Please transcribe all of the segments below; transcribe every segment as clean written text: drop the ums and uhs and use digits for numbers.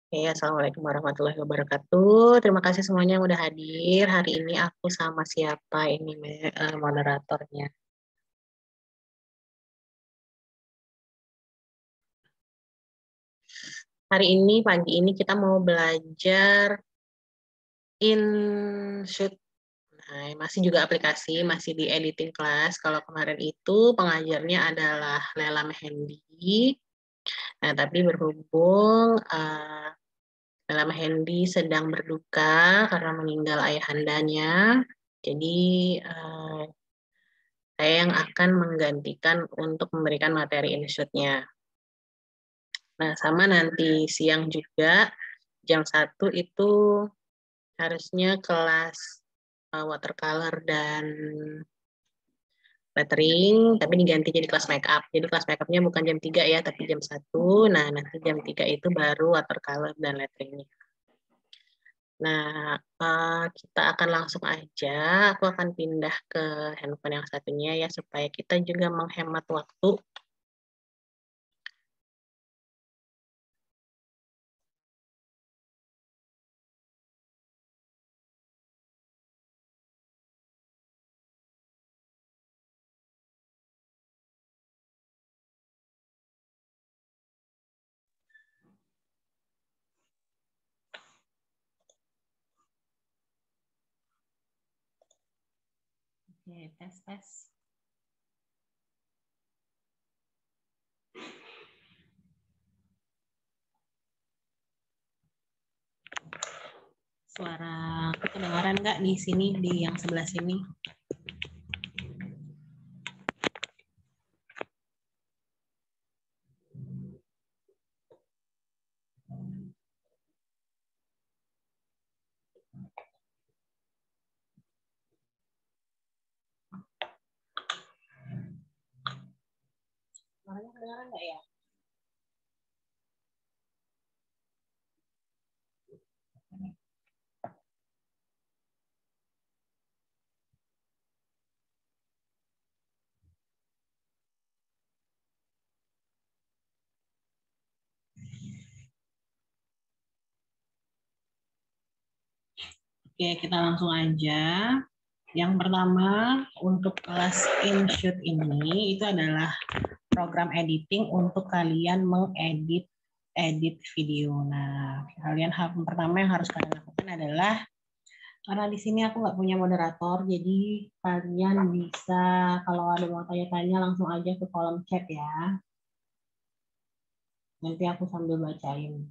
Oke, Assalamualaikum warahmatullahi wabarakatuh. Terima kasih semuanya yang udah hadir. Hari ini aku sama siapa ini moderatornya. Hari ini, pagi ini kita mau belajar InShoot. Nah, masih juga aplikasi, masih di editing class. Kalau kemarin itu pengajarnya adalah Lela Mehendi. Nah, tapi berhubung Lela Mehendi sedang berduka karena meninggal ayahandanya. Jadi saya yang akan menggantikan untuk memberikan materi InShoot-nya. Nah, sama nanti siang juga, jam 1 itu harusnya kelas watercolor dan lettering, tapi diganti jadi kelas makeup. Jadi kelas makeupnya bukan jam 3 ya, tapi jam 1. Nah, nanti jam 3 itu baru watercolor dan letteringnya. Nah, kita akan langsung aja. Aku akan pindah ke handphone yang satunya ya, supaya kita juga menghemat waktu. Oke, tes. Suara aku kedengaran nggak di sini, di yang sebelah sini? Suaranya kedengaran nggak ya? Oke, kita langsung aja. Yang pertama, untuk kelas InShoot ini, itu adalah program editing untuk kalian mengedit video. Nah, pertama yang harus kalian lakukan adalah, karena di sini aku nggak punya moderator, jadi kalian bisa, kalau ada mau tanya-tanya langsung aja ke kolom chat ya. Nanti aku sambil bacain.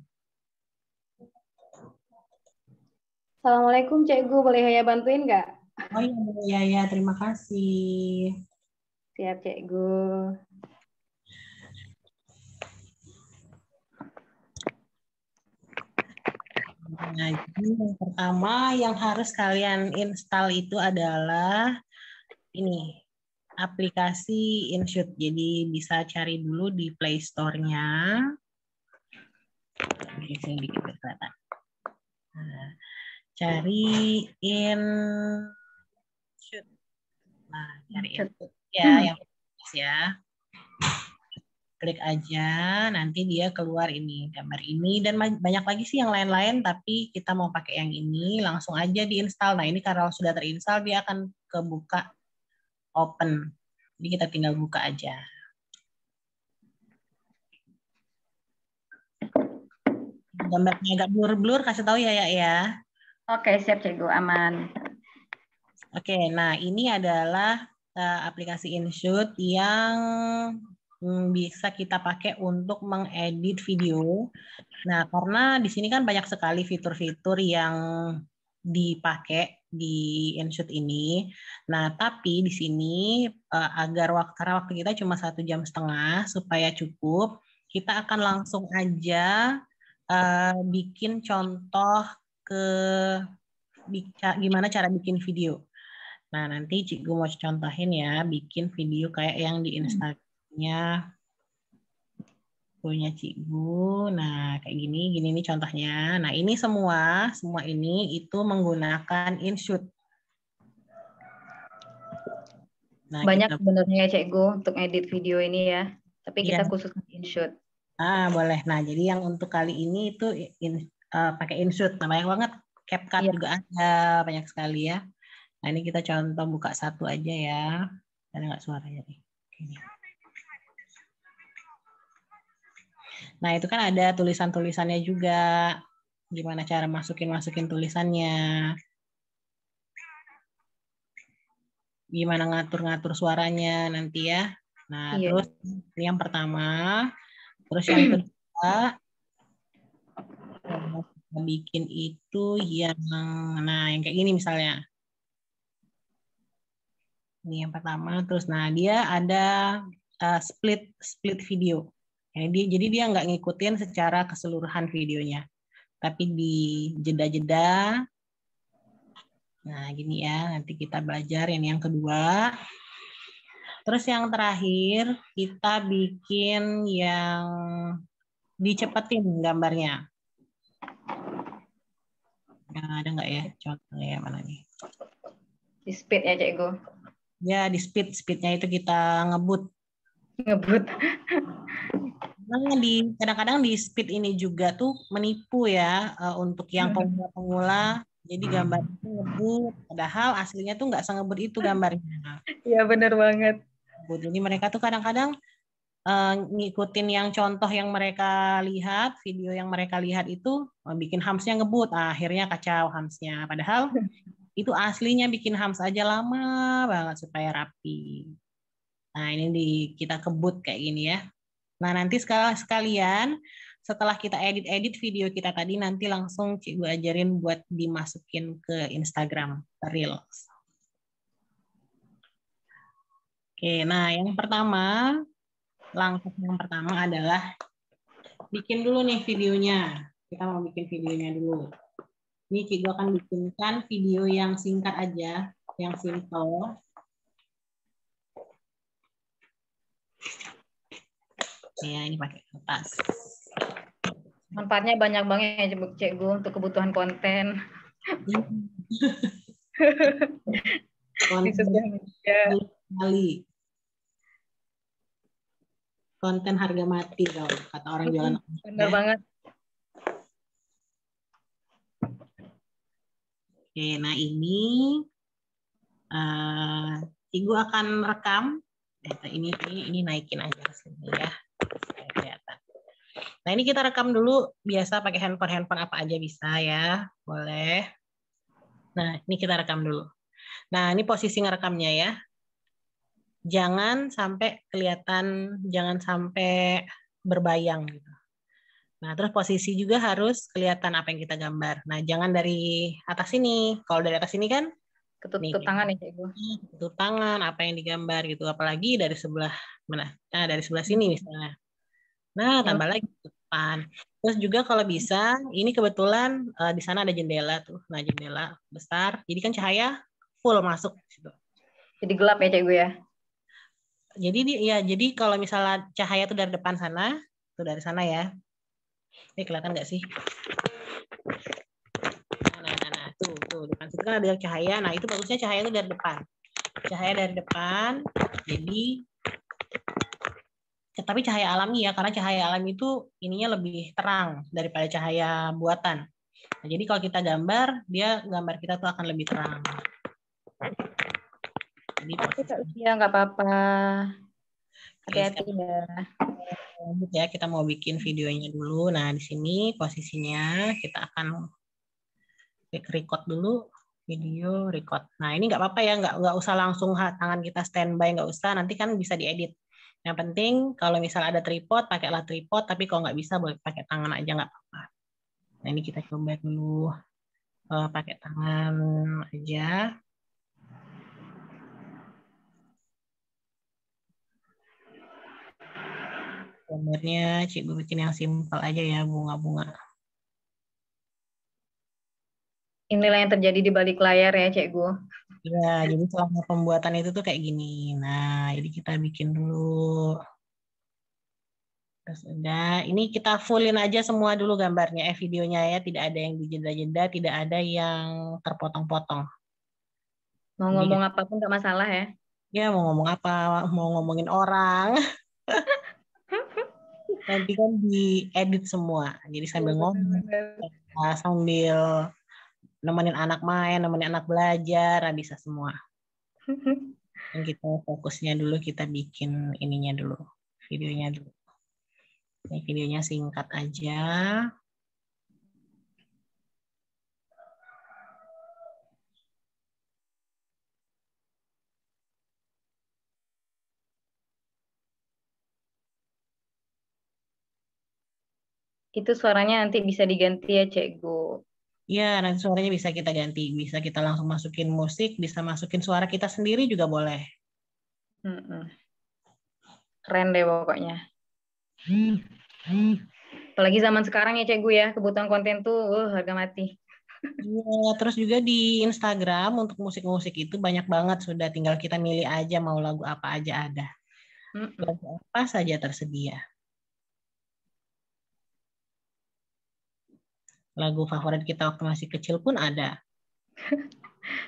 Assalamualaikum Cikgu, boleh saya bantuin nggak? Oh iya, terima kasih. Siap Cikgu. Nah, jadi yang pertama yang harus kalian install itu adalah ini, aplikasi InShoot. Jadi bisa cari dulu di Play Store-nya. Di sini dikit biar kelihatan. Nah, cari InShoot. Nah, cari InShoot ya, yang ya. Klik aja, nanti dia keluar ini, gambar ini, dan banyak lagi sih yang lain-lain, tapi kita mau pakai yang ini, langsung aja diinstal. Nah, ini karena sudah terinstall, dia akan kebuka open. Jadi kita tinggal buka aja. Gambarnya agak blur-blur, kasih tahu ya. Oke, siap Cikgu, aman. Oke, nah ini adalah aplikasi InShoot yang bisa kita pakai untuk mengedit video. Nah, karena di sini kan banyak sekali fitur-fitur yang dipakai di InShoot ini. Nah, tapi di sini karena waktu kita cuma 1,5 jam supaya cukup, kita akan langsung aja bikin contoh gimana cara bikin video. Nah, nanti Cikgu mau contohin ya, bikin video kayak yang di Instagramnya punya Cikgu. Nah, kayak gini nih contohnya. Nah, ini semua ini itu menggunakan InShoot. Nah, Banyak sebenarnya ya Cikgu untuk edit video ini ya, tapi ya, kita khusus InShoot. Boleh. Nah, jadi yang untuk kali ini itu pakai InShoot. Nah, banyak banget. CapCut Iya. juga ada, banyak sekali ya. Nah, ini kita contoh buka satu aja ya. Ada nggak suaranya nih? Oke. Nah, itu kan ada tulisan-tulisannya juga. Gimana cara masukin tulisannya. Gimana ngatur-ngatur suaranya nanti ya. Nah, Iya. terus ini yang pertama. Terus yang kedua, yang mau kita bikin itu yang kayak gini misalnya. Ini yang pertama. Terus, nah dia ada split video. Jadi dia nggak ngikutin secara keseluruhan videonya, tapi di jeda-jeda. Nah, gini ya. Nanti kita belajar yang kedua. Terus yang terakhir kita bikin yang dicepetin gambarnya. Nah, ada nggak ya contohnya ya mana nih? Di speed ya, Cikgu. Ya di speednya itu kita ngebut. Ngebut. Nah, kadang-kadang di speed ini juga tuh menipu ya untuk yang pemula-pemula. Jadi gambar itu ngebut, padahal aslinya tuh nggak sengebut itu gambarnya. Iya, benar banget. Jadi mereka tuh kadang-kadang ngikutin yang contoh yang mereka lihat, video yang mereka lihat itu bikin hamsnya ngebut, akhirnya kacau hamsnya. Padahal itu aslinya bikin hams aja lama banget supaya rapi. Nah ini kita kebut kayak gini ya. Nah nanti sekalian setelah kita edit video kita tadi nanti langsung Cikgu ajarin buat dimasukin ke Instagram Reels. Oke, nah langkah yang pertama adalah bikin dulu nih videonya. Kita mau bikin videonya dulu. Ini Cikgu akan bikinkan video yang singkat aja, yang simple. Ya, ini pakai kertas. Manfaatnya banyak banget ya, Cikgu, untuk kebutuhan konten. Di sosial media. Kali. Konten harga mati kalau kata orang jualan. Benar banget. Oke, nah ini Ibu akan rekam. Ini naikin aja sini ya. Kelihatan. Nah ini kita rekam dulu. Biasa pakai handphone apa aja bisa ya, boleh. Nah ini kita rekam dulu. Nah ini posisi ngerekamnya ya. Jangan sampai kelihatan, jangan sampai berbayang gitu. Nah, terus posisi juga harus kelihatan apa yang kita gambar. Nah, jangan dari atas ini. Kalau dari atas ini kan Ketutup tangan ya, Cikgu. ketutup tangan, apa yang digambar gitu. Apalagi dari sebelah mana? Nah, dari sebelah sini misalnya. Nah, tambah lagi ke depan. Terus juga kalau bisa, ini kebetulan di sana ada jendela tuh. Nah, jendela besar. Jadi kan cahaya full masuk situ. Jadi gelap ya, Cikgu ya. Jadi kalau misalnya cahaya tuh dari depan sana, tuh dari sana ya. Ini kelihatan nggak sih? Nah, tuh depan situ kan ada cahaya. Nah, itu bagusnya cahaya itu dari depan. Cahaya dari depan. Jadi, tapi cahaya alami ya, karena cahaya alami itu ininya lebih terang daripada cahaya buatan. Nah, jadi kalau kita gambar kita tuh akan lebih terang. Jadi ya nggak apa-apa. Hati-hati ya. Lanjut ya, kita mau bikin videonya dulu. Nah, di sini posisinya kita akan klik record dulu, video record. Nah, ini nggak apa-apa ya, nggak usah langsung tangan kita standby, nggak usah. Nanti kan bisa diedit. Yang penting kalau misalnya ada tripod, pakailah tripod. Tapi kalau nggak bisa, boleh pakai tangan aja nggak apa-apa. Nah, ini kita coba dulu pakai tangan aja. Gambarnya Cikgu bikin yang simpel aja ya, bunga-bunga. Inilah yang terjadi di balik layar ya, Cikgu. Ya, jadi selama pembuatan itu tuh kayak gini. Nah, jadi kita bikin dulu. Terus udah, ini kita fullin aja semua dulu gambarnya, videonya ya. Tidak ada yang dijeda-jeda, tidak ada yang terpotong-potong. Mau ngomong apapun nggak masalah ya. Ya, mau ngomong apa, mau ngomongin orang. Nanti kan diedit semua. Jadi sambil ngomong, sambil nemenin anak main, nemenin anak belajar, bisa semua. Dan kita fokusnya dulu, kita bikin ininya dulu, videonya dulu. Ini videonya singkat aja. Itu suaranya nanti bisa diganti ya, Cikgu. Iya, nanti suaranya bisa kita ganti. Bisa kita langsung masukin musik, bisa masukin suara kita sendiri juga boleh. Keren deh pokoknya. Apalagi zaman sekarang ya, Cikgu ya, kebutuhan konten tuh harga mati. Iya, terus juga di Instagram untuk musik-musik itu banyak banget, sudah tinggal kita milih aja mau lagu apa aja ada. Lagu apa saja tersedia. Lagu favorit kita waktu masih kecil pun ada.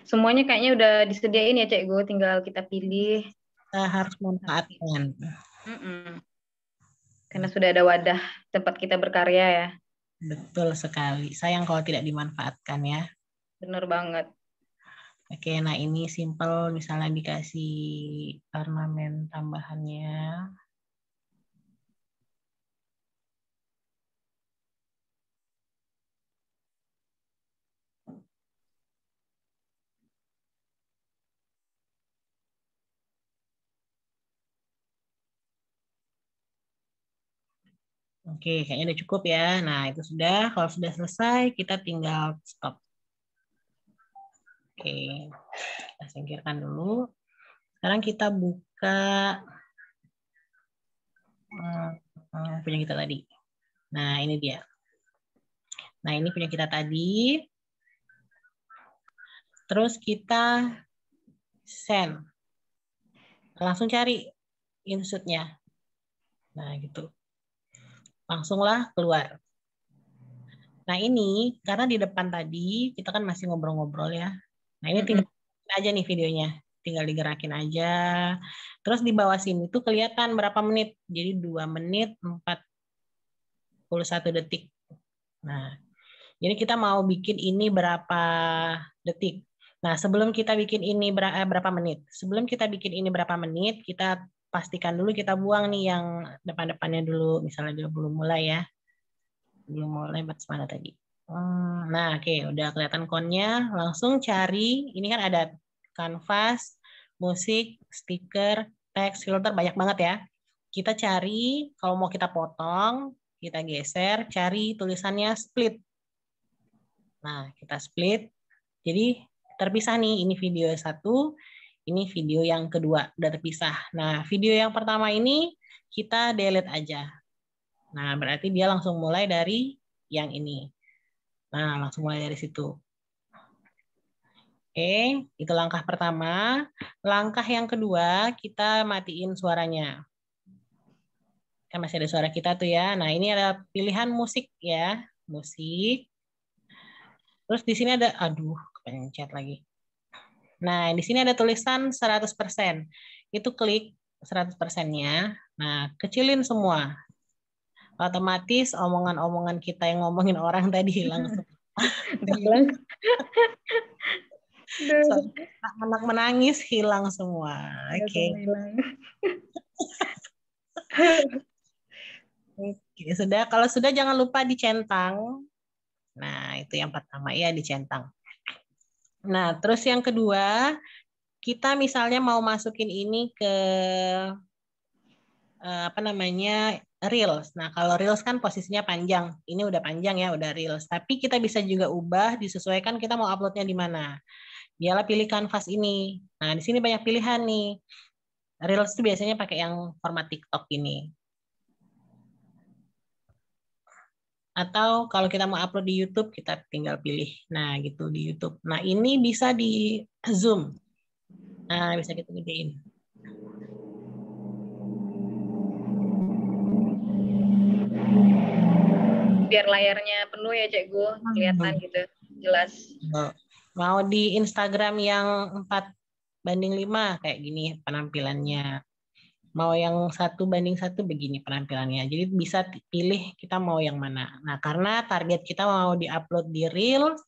Semuanya kayaknya udah disediain ya, Cikgu, tinggal kita pilih. Kita harus manfaatkan. Karena sudah ada wadah tempat kita berkarya ya. Betul sekali. Sayang kalau tidak dimanfaatkan ya. Bener banget. Oke, nah ini simple, misalnya dikasih ornamen tambahannya. Oke, kayaknya udah cukup ya. Nah, itu sudah. Kalau sudah selesai, kita tinggal stop. Oke, kita singkirkan dulu. Sekarang kita buka punya kita tadi. Nah, ini dia. Nah, ini punya kita tadi. Terus kita send. Langsung cari insert-nya. Nah, gitu. Langsunglah keluar. Nah, ini karena di depan tadi kita kan masih ngobrol-ngobrol ya. Nah, ini tinggal aja nih videonya. Tinggal digerakin aja. Terus di bawah sini tuh kelihatan berapa menit. Jadi 2 menit 41 detik. Nah, jadi kita mau bikin ini berapa detik. Nah, sebelum kita bikin ini berapa menit. Sebelum kita bikin ini berapa menit, kita pastikan dulu kita buang nih yang depan-depannya dulu. Misalnya dia belum mulai ya. Belum mulai batas mana tadi. Nah, oke, udah kelihatan konnya. Langsung cari, ini kan ada kanvas, musik, stiker, teks, filter, banyak banget ya. Kita cari, kalau mau kita potong, kita geser, cari tulisannya split. Nah, kita split. Jadi terpisah nih, ini video 1, ini video yang kedua, udah terpisah. Nah, video yang pertama ini kita delete aja. Nah, berarti dia langsung mulai dari yang ini. Nah, langsung mulai dari situ. Oke, itu langkah pertama. Langkah yang kedua, kita matiin suaranya. Kan masih ada suara kita tuh ya. Nah, ini ada pilihan musik ya. Musik. Terus di sini ada, aduh, kepencet lagi. Nah, di sini ada tulisan 100%. Itu klik 100%-nya. Nah, kecilin semua. Otomatis omongan-omongan kita yang ngomongin orang tadi hilang semua. Hilang. Anak menangis hilang semua. Oke. Oke, sudah. Kalau sudah jangan lupa dicentang. Nah, itu yang pertama ya, dicentang. Nah, terus yang kedua, kita misalnya mau masukin ini ke apa namanya, Reels. Nah, kalau Reels kan posisinya panjang. Ini udah panjang ya, udah Reels. Tapi kita bisa juga ubah, disesuaikan kita mau uploadnya di mana. Dialah pilih kanvas ini. Nah, di sini banyak pilihan nih. Reels itu biasanya pakai yang format TikTok ini. Atau kalau kita mau upload di YouTube, kita tinggal pilih. Nah, gitu di YouTube. Nah, ini bisa di zoom. Nah, bisa kita gedein. Biar layarnya penuh ya, Cikgu. Kelihatan gitu, jelas. Mau di Instagram yang 4:5 kayak gini penampilannya. Mau yang 1:1 begini penampilannya. Jadi bisa pilih kita mau yang mana. Nah, karena target kita mau diupload di Reels,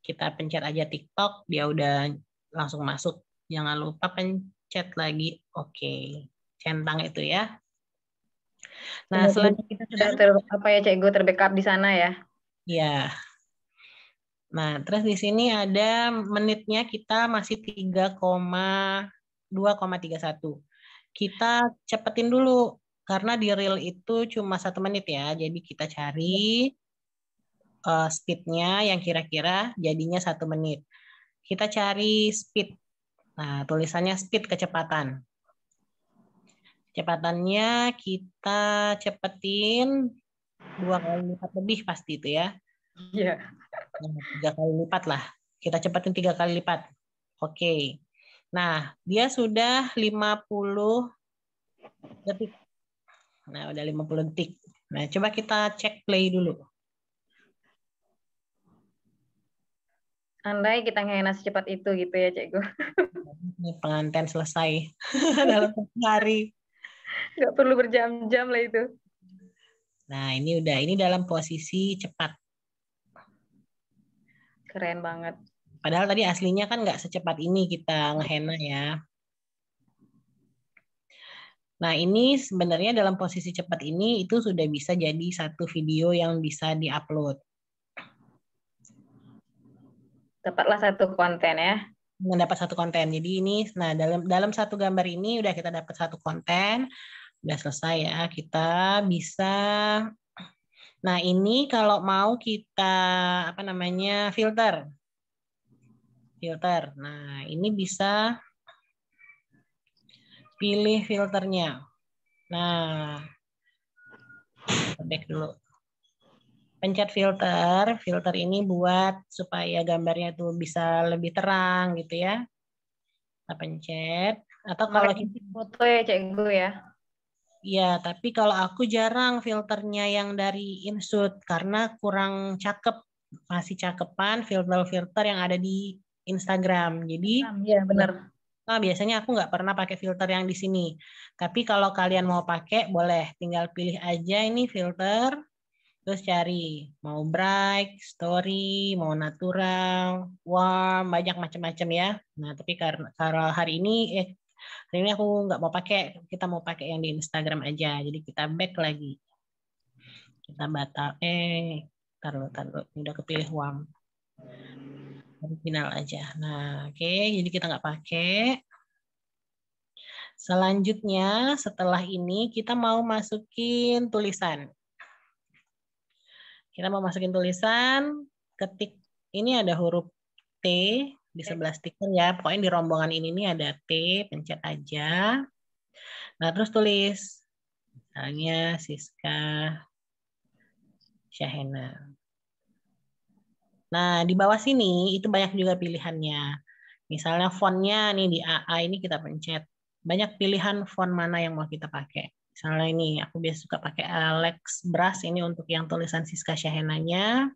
kita pencet aja TikTok, dia udah langsung masuk. Jangan lupa pencet lagi oke. Centang itu ya. Nah, Benar-benar kita sudah apa ya Cikgu terbackup di sana ya. ya. Nah, terus di sini ada menitnya kita masih 3,2,31. Kita cepetin dulu karena di reel itu cuma 1 menit ya. Jadi kita cari speednya yang kira-kira jadinya 1 menit. Kita cari speed. Nah, tulisannya speed kecepatan. Kecepatannya kita cepetin 2 kali lipat lebih pasti itu ya. Iya. 3 kali lipat lah. Kita cepetin 3 kali lipat. Oke. Nah, dia sudah 50 detik. Nah, udah 50 detik. Nah, coba kita cek play dulu. Andai kita ngehena secepat itu gitu ya Cikgu. Ini pengantin selesai dalam 1 hari. Nggak perlu berjam-jam lah itu. Nah, ini dalam posisi cepat. Keren banget. Padahal tadi aslinya kan nggak secepat ini kita ngehena ya. Nah, ini sebenarnya dalam posisi cepat ini itu sudah bisa jadi satu video yang bisa diupload. Dapatlah satu konten ya. Mendapat satu konten. Jadi ini, nah dalam satu gambar ini udah kita dapat satu konten, udah selesai ya. Kita bisa, nah ini kalau mau kita apa namanya filter. Nah ini bisa pilih filternya. Nah, back dulu. Pencet filter. Filter ini buat supaya gambarnya tuh bisa lebih terang gitu ya. Kita pencet. Atau kalau kita foto ya Cikgu ya. ya, tapi kalau aku jarang filternya yang dari InShoot karena kurang cakep. Masih cakepan filter-filter yang ada di Instagram. Jadi, Iya benar. nah, biasanya aku nggak pernah pakai filter yang di sini. Tapi kalau kalian mau pakai, boleh. Tinggal pilih aja ini filter. Terus cari mau bright, story, mau natural, warm, banyak macam-macam ya. Nah, tapi karena kalau hari ini aku nggak mau pakai, kita mau pakai yang di Instagram aja. Jadi kita back lagi. Kita batal. Taruh. Ini udah kepilih warm. Original aja. Nah, oke. Jadi kita nggak pakai. Selanjutnya, setelah ini kita mau masukin tulisan. Kita mau masukin tulisan, ketik ini ada huruf T di sebelah stiker ya. Pokoknya di rombongan ini nih ada T, pencet aja. Nah, terus tulis. Misalnya Siska Syahena. Nah, di bawah sini itu banyak juga pilihannya. Misalnya fontnya nih di AA ini kita pencet. Banyak pilihan font mana yang mau kita pakai. Misalnya ini, aku biasa suka pakai Alex Brush ini untuk yang tulisan Siska Syahenanya.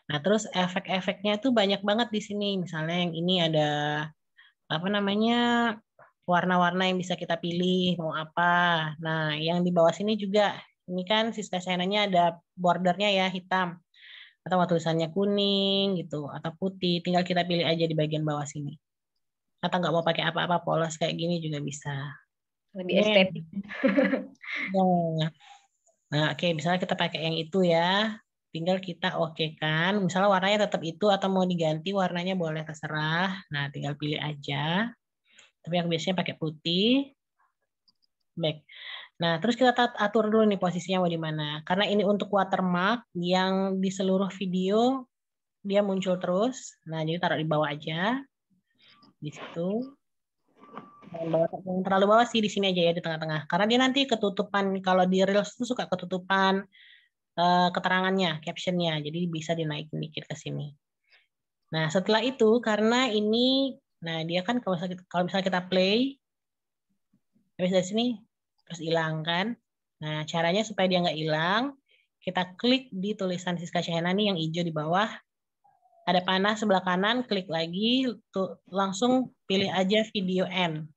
Nah, terus efek-efeknya itu banyak banget di sini. Misalnya yang ini ada apa namanya warna-warna yang bisa kita pilih mau apa. Nah, yang di bawah sini juga ini kan Siska Syahenanya ada bordernya ya hitam atau mau tulisannya kuning gitu atau putih. Tinggal kita pilih aja di bagian bawah sini. Atau nggak mau pakai apa-apa polos kayak gini juga bisa. Lebih estetik. Nah, oke, misalnya kita pakai yang itu ya. Tinggal kita oke kan. Misalnya warnanya tetap itu atau mau diganti warnanya boleh terserah. Nah, tinggal pilih aja. Tapi yang biasanya pakai putih. Back. Nah, terus kita atur dulu nih posisinya mau di mana. Karena ini untuk watermark yang di seluruh video dia muncul terus. Nah, jadi taruh di bawah aja. Di situ. Yang terlalu bawah sih di sini aja ya di tengah-tengah. Karena dia nanti ketutupan kalau di Reels itu suka ketutupan keterangannya, captionnya. Jadi bisa dinaikin dikit ke sini. Nah, setelah itu karena ini, nah dia kan kalau misalnya kita play, habis dari sini terus hilang kan. Nah, caranya supaya dia nggak hilang, kita klik di tulisan Siska Syahena nih yang hijau di bawah. Ada panah sebelah kanan, klik lagi, langsung pilih aja video end.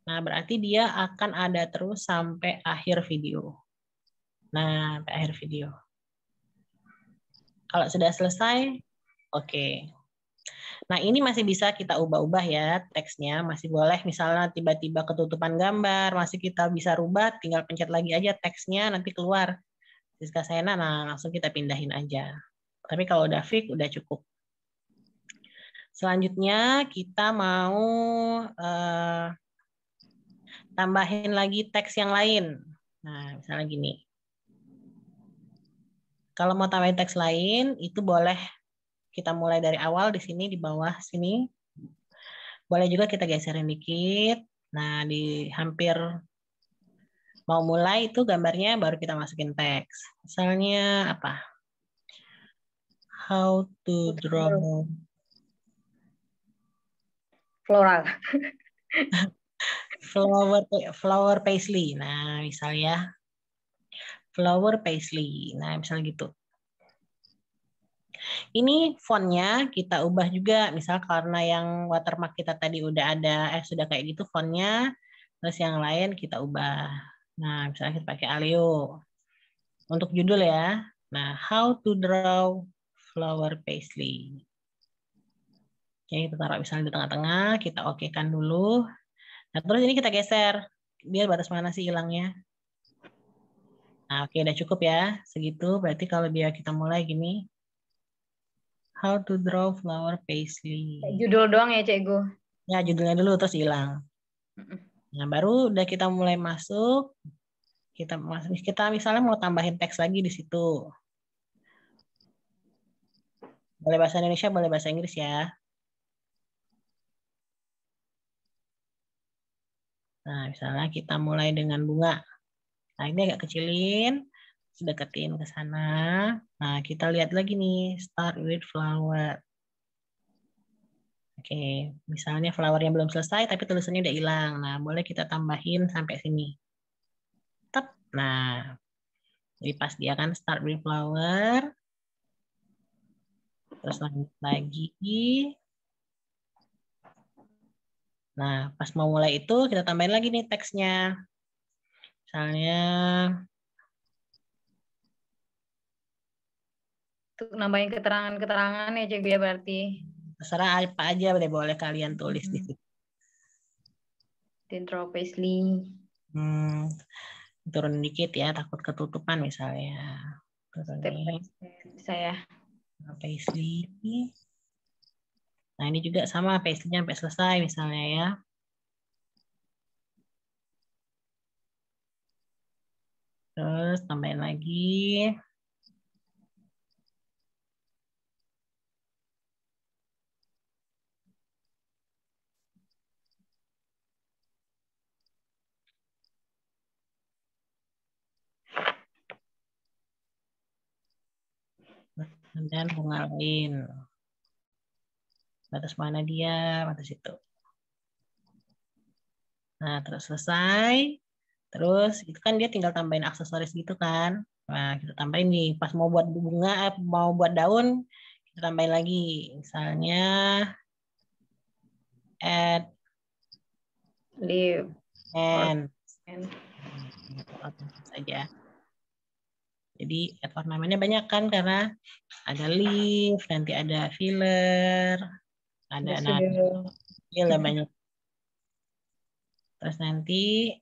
Nah, berarti dia akan ada terus sampai akhir video. Nah, sampai akhir video. Kalau sudah selesai, oke. Nah, ini masih bisa kita ubah-ubah ya teksnya. Masih boleh misalnya tiba-tiba ketutupan gambar, masih kita bisa rubah, tinggal pencet lagi aja teksnya, nanti keluar. Siska Sena, nah langsung kita pindahin aja. Tapi kalau udah fix, udah cukup. Selanjutnya kita mau tambahin lagi teks yang lain. Nah, misalnya gini. Kalau mau tambahin teks lain, itu boleh kita mulai dari awal di sini, di bawah sini. Boleh juga kita geserin dikit. Nah, di hampir mau mulai itu gambarnya baru kita masukin teks. Misalnya apa? How to draw Floral. flower paisley. Nah, misalnya flower paisley. Nah, misalnya gitu. Ini fontnya kita ubah juga, misal karena yang watermark kita tadi udah ada, sudah kayak gitu fontnya, terus yang lain kita ubah. Nah, misalnya kita pakai Aleo. Untuk judul ya, nah, how to draw flower paisley. Oke, kita taruh misalnya di tengah-tengah, kita okekan dulu. Nah, terus ini kita geser, biar batas mana sih hilangnya. Nah, oke, udah cukup ya, segitu. Berarti kalau dia kita mulai gini, how to draw flower paisley. Judul doang ya, Cikgu? Ya, judulnya dulu terus hilang. Nah, baru udah kita mulai masuk, kita misalnya mau tambahin teks lagi di situ. Boleh bahasa Indonesia, boleh bahasa Inggris ya. Nah, misalnya kita mulai dengan bunga. Nah, ini agak kecilin, deketin ke sana. Nah, kita lihat lagi nih, start with flower. Oke, misalnya flowernya belum selesai, tapi tulisannya udah hilang. Nah, boleh kita tambahin sampai sini. Tep. Nah, jadi pas dia kan start with flower. Terus lanjut lagi. Nah, pas mau mulai itu, kita tambahin lagi nih teksnya. Misalnya, Untuk nambahin keterangan-keterangan ya, Cikgu ya berarti. terserah apa aja boleh kalian tulis di situ. Dendro Paisley. Turun dikit ya, takut ketutupan misalnya. Turunin. Bisa ya. Paisley. Nah, ini juga sama paisley-nya sampai selesai misalnya ya. Terus tambahin lagi. Dan bunga lain. Batas mana dia? Batas itu. Nah, terus selesai. Terus itu kan dia tinggal tambahin aksesoris gitu kan. Nah, kita tambahin nih. Pas mau buat bunga, mau buat daun, kita tambahin lagi. Misalnya add Leaf. and saja. Jadi add ornamennya banyak kan karena ada leaf, nanti ada filler, ada filler banyak. Terus nanti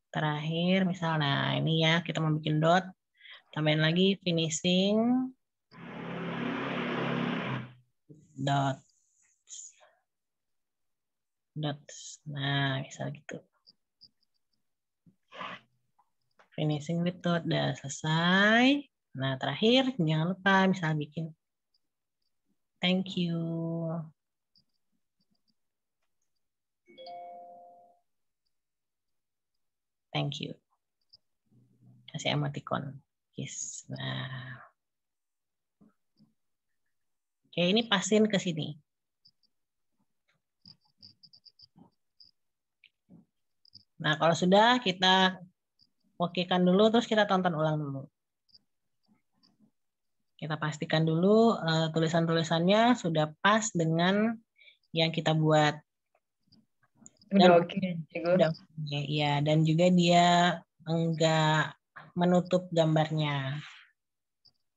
terakhir misalnya ini ya kita mau bikin dot, tambahin lagi finishing dot. Nah, misal gitu. Finishing with dot udah selesai. Nah, terakhir jangan lupa misal bikin thank you. Thank you. Kasih emoticon. Yes. Nah. Oke, ini pasin ke sini. Nah, kalau sudah kita okekan dulu, terus kita tonton ulang dulu. Kita pastikan dulu tulisan-tulisannya sudah pas dengan yang kita buat. Udah Dan oke, Cikgu. udah oke, ya. Dan juga dia enggak menutup gambarnya.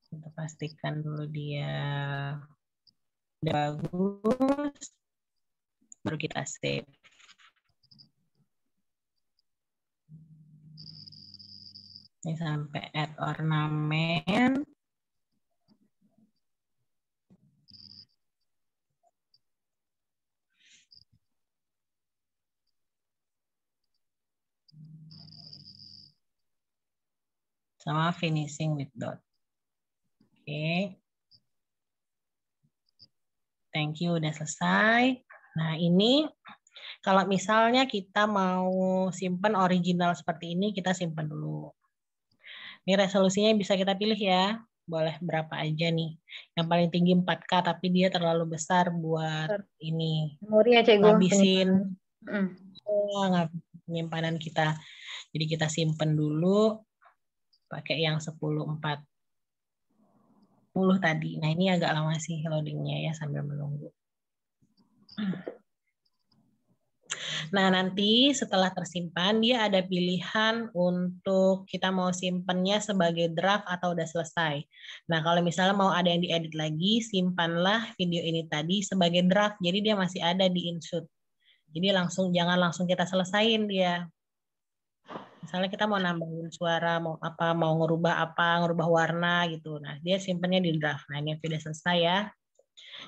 Kita pastikan dulu dia udah bagus, baru kita save. Ini sampai add ornament. Sama finishing with dot. Oke. Thank you, udah selesai. Nah, ini kalau misalnya kita mau simpan original seperti ini, kita simpan dulu. Ini resolusinya bisa kita pilih ya. Boleh berapa aja nih. Yang paling tinggi 4K, tapi dia terlalu besar buat ini. Memori ya, Cikgu. Ngabisin Penyimpanan. penyimpanan kita. Jadi kita simpan dulu pakai yang 1040 tadi. Nah, ini agak lama sih loadingnya ya sambil menunggu. Nah, nanti setelah tersimpan, dia ada pilihan untuk kita mau simpannya sebagai draft atau udah selesai. Nah, kalau misalnya mau ada yang diedit lagi, simpanlah video ini tadi sebagai draft. Jadi dia masih ada di InShot. Jadi jangan langsung kita selesain dia. Misalnya kita mau nambahin suara, mau ngerubah warna gitu. Nah, dia simpannya di draft. Nah, ini sudah selesai ya.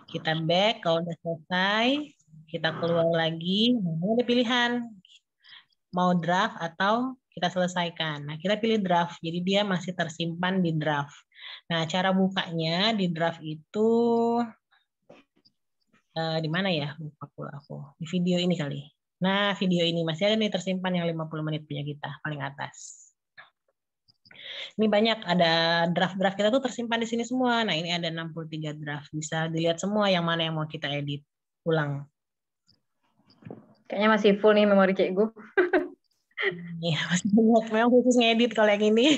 Kita back, kalau udah selesai, kita keluar lagi. Nah, ada pilihan mau draft atau kita selesaikan. Nah, kita pilih draft. Jadi dia masih tersimpan di draft. Nah, cara bukanya di draft itu di mana ya? Lupa pula aku. Di video ini kali. Nah, video ini masih ada nih tersimpan yang 50 menit punya kita, paling atas. Ini banyak, ada draft-draft kita tuh tersimpan di sini semua. Nah, ini ada 63 draft. Bisa dilihat semua yang mana yang mau kita edit ulang. Kayaknya masih full nih memori Cikgu. Iya, masih banyak. Memang khusus ngedit kalau yang ini.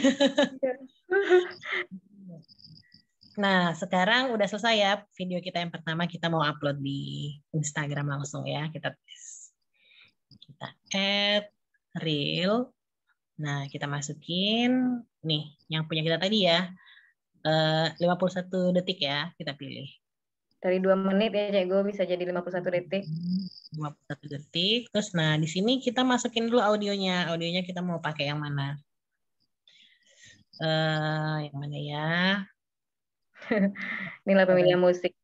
Nah, sekarang udah selesai ya video kita yang pertama. Kita mau upload di Instagram langsung ya. Kita add reel. Nah, kita masukin nih yang punya kita tadi ya. 51 detik ya, kita pilih. Dari 2 menit ya, Cikgu, bisa jadi 51 detik. 51 detik. Terus nah di sini kita masukin dulu audionya. Audionya kita mau pakai yang mana? Yang mana ya? Inilah pemilihan musik.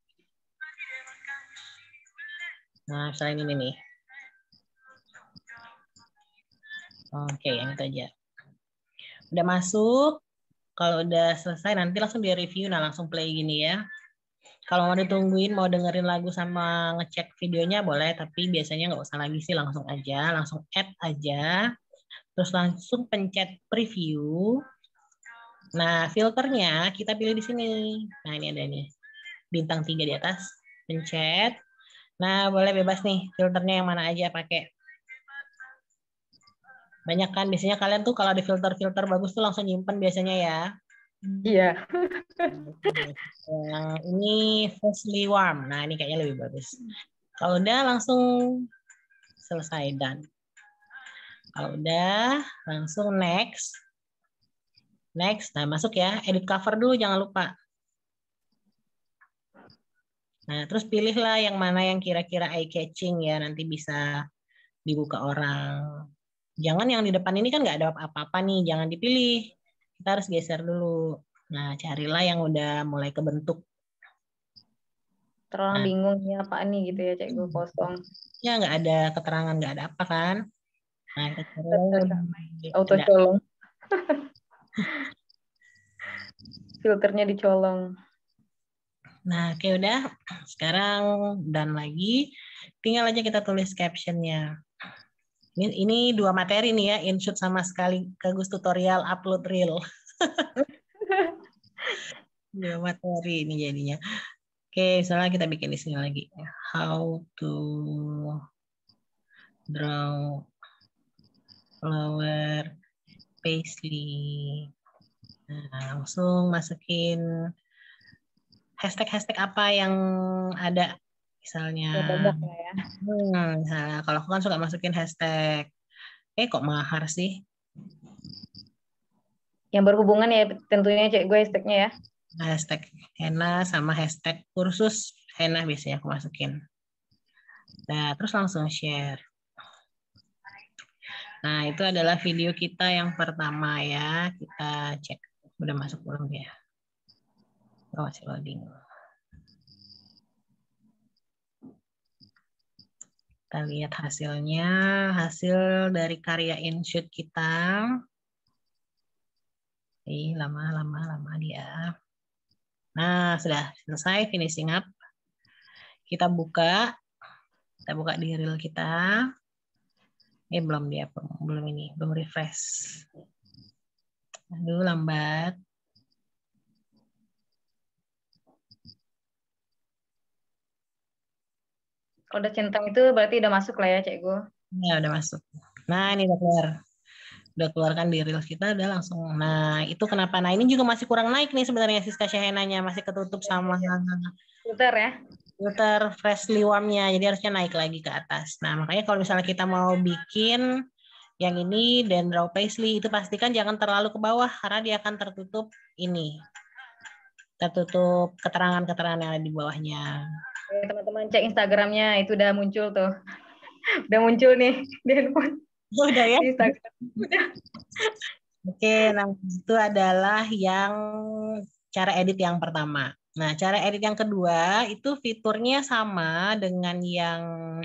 Nah, misalnya ini nih. Oke, yang itu aja. Udah masuk. Kalau udah selesai nanti langsung di review. Nah, langsung play gini ya. Kalau mau ditungguin, mau dengerin lagu sama ngecek videonya boleh, tapi biasanya nggak usah lagi sih, langsung aja, langsung add aja, terus langsung pencet preview. Nah, filternya kita pilih di sini. Nah, ini ada nih, bintang 3 di atas, pencet. Nah, boleh bebas nih, filternya yang mana aja pakai. Banyak kan, biasanya kalian tuh kalau ada filter-filter bagus tuh langsung nyimpen biasanya ya. Iya. Yang ini freshly warm. Nah, ini kayaknya lebih bagus. Kalau udah langsung selesai dan kalau udah langsung next. Next. Nah, masuk ya. Edit cover dulu jangan lupa. Nah, terus pilihlah yang mana yang kira-kira eye catching ya, nanti bisa dibuka orang. Jangan yang di depan ini kan nggak ada apa-apa nih, jangan dipilih. Kita harus geser dulu. Nah, carilah yang udah mulai kebentuk. Terlalu bingung ya apa nih gitu ya, Cikgu, kosong. Ya, nggak ada keterangan, nggak ada apa kan. Nah, kita Auto colong. Filternya dicolong. Nah, oke udah. Sekarang dan lagi. Tinggal aja kita tulis captionnya. Ini 2 materi nih ya, InShot sama sekali Kagus tutorial upload reel. 2 materi ini jadinya. Oke, misalnya kita bikin di sini lagi. How to draw flower paisley. Nah, langsung masukin hashtag-hashtag apa yang ada Misalnya, Ya banyak lah ya. misalnya kalau aku kan suka masukin hashtag. Kok mahar sih? Yang berhubungan ya tentunya cek gue hashtagnya ya. Hashtag henna sama hashtag kursus henna biasanya aku masukin. Nah, terus langsung share. Nah, itu adalah video kita yang pertama ya. Kita cek. Udah masuk belum ya? Oh, masih loading. Kita lihat hasilnya. Hasil dari karya InShoot kita. Lama dia. Nah, sudah selesai finishing up. Kita buka di reel kita. Belum dia, belum refresh. Aduh, lambat. Kalau udah centang itu berarti udah masuk lah ya cek gue. Ya, udah masuk. Nah, ini udah keluar. Udah keluarkan di reel kita, udah langsung. Nah, itu kenapa? Nah, ini juga masih kurang naik nih sebenarnya Siska Syahenanya. Masih ketutup sama Filter ya. filter freshly warm-nya. Jadi harusnya naik lagi ke atas. Nah, makanya kalau misalnya kita mau bikin yang ini dan raw paisley, itu pastikan jangan terlalu ke bawah karena dia akan tertutup ini. Tertutup keterangan-keterangan yang ada di bawahnya. Teman-teman cek Instagramnya itu udah muncul tuh. Udah muncul nih di handphone. Udah ya? Di Instagram. Oke, nah itu adalah yang cara edit yang pertama. Nah, cara edit yang kedua itu fiturnya sama dengan yang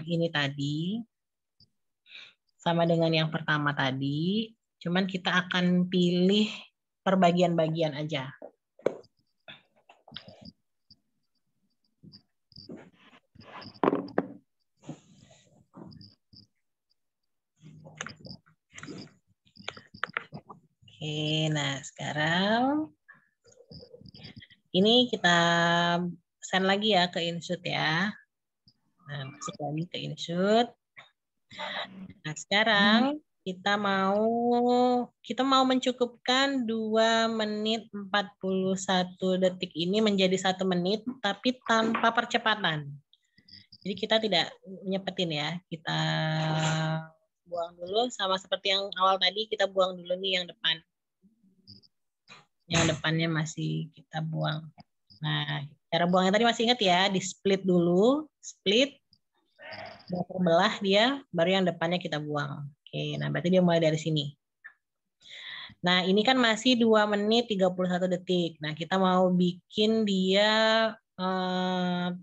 ini tadi. Sama dengan yang pertama tadi. Cuman kita akan pilih per bagian-bagian aja. Oke, nah sekarang ini kita send lagi ya ke InShoot ya. Nah, masuk lagi ke InShoot. Nah, sekarang kita mau mencukupkan 2 menit 41 detik ini menjadi 1 menit tapi tanpa percepatan. Jadi kita tidak nyepetin ya. Kita buang dulu sama seperti yang awal tadi, kita buang dulu nih yang depan. Yang depannya masih kita buang. Nah, cara buangnya tadi masih ingat ya, di split dulu, split, terbelah dia, baru yang depannya kita buang. Oke, nah berarti dia mulai dari sini. Nah, ini kan masih 2 menit 31 detik. Nah, kita mau bikin dia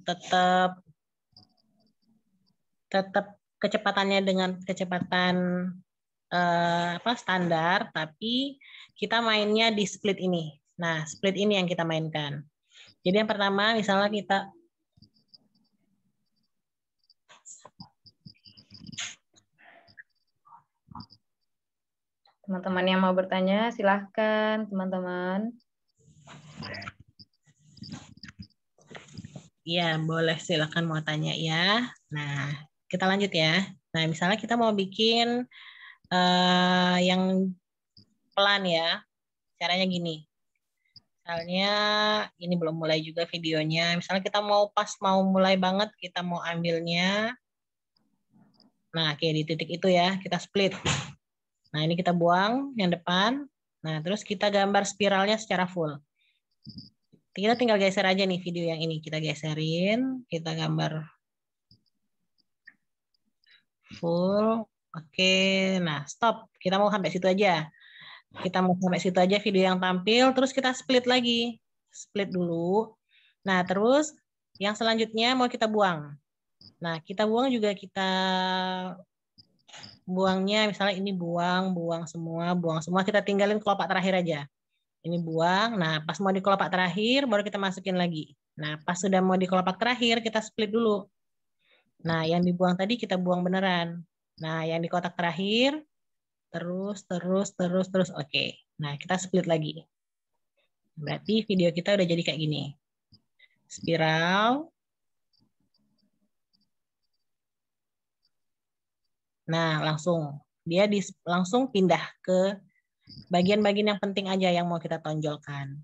tetap kecepatannya dengan kecepatan standar, tapi kita mainnya di split ini. Nah, split ini yang kita mainkan. Jadi yang pertama, misalnya kita Teman-teman yang mau bertanya silahkan teman-teman. Iya, boleh silakan mau tanya ya. Nah, kita lanjut ya. Nah, misalnya kita mau bikin yang pelan ya. Caranya gini. Misalnya ini belum mulai juga videonya. Misalnya kita mau mulai banget, kita mau ambilnya. Nah, kayak di titik itu ya, kita split. Nah, ini kita buang yang depan. Nah, terus kita gambar spiralnya secara full. Kita tinggal geser aja nih video yang ini. Kita geserin, kita gambar full. Oke, nah stop. Kita mau sampai situ aja. Kita mau sampai situ aja video yang tampil, terus kita split lagi. Split dulu. Nah, terus yang selanjutnya mau kita buang. Nah, kita buang juga kita buangnya misalnya ini buang semua, kita tinggalin kelopak terakhir aja. Ini buang. Nah, pas mau di kelopak terakhir baru kita masukin lagi. Nah, pas sudah mau di kelopak terakhir kita split dulu. Nah, yang dibuang tadi kita buang beneran. Nah, yang di kotak terakhir terus. Oke. Nah, kita split lagi. Berarti video kita udah jadi kayak gini. Spiral. Nah, langsung pindah ke bagian-bagian yang penting aja yang mau kita tonjolkan.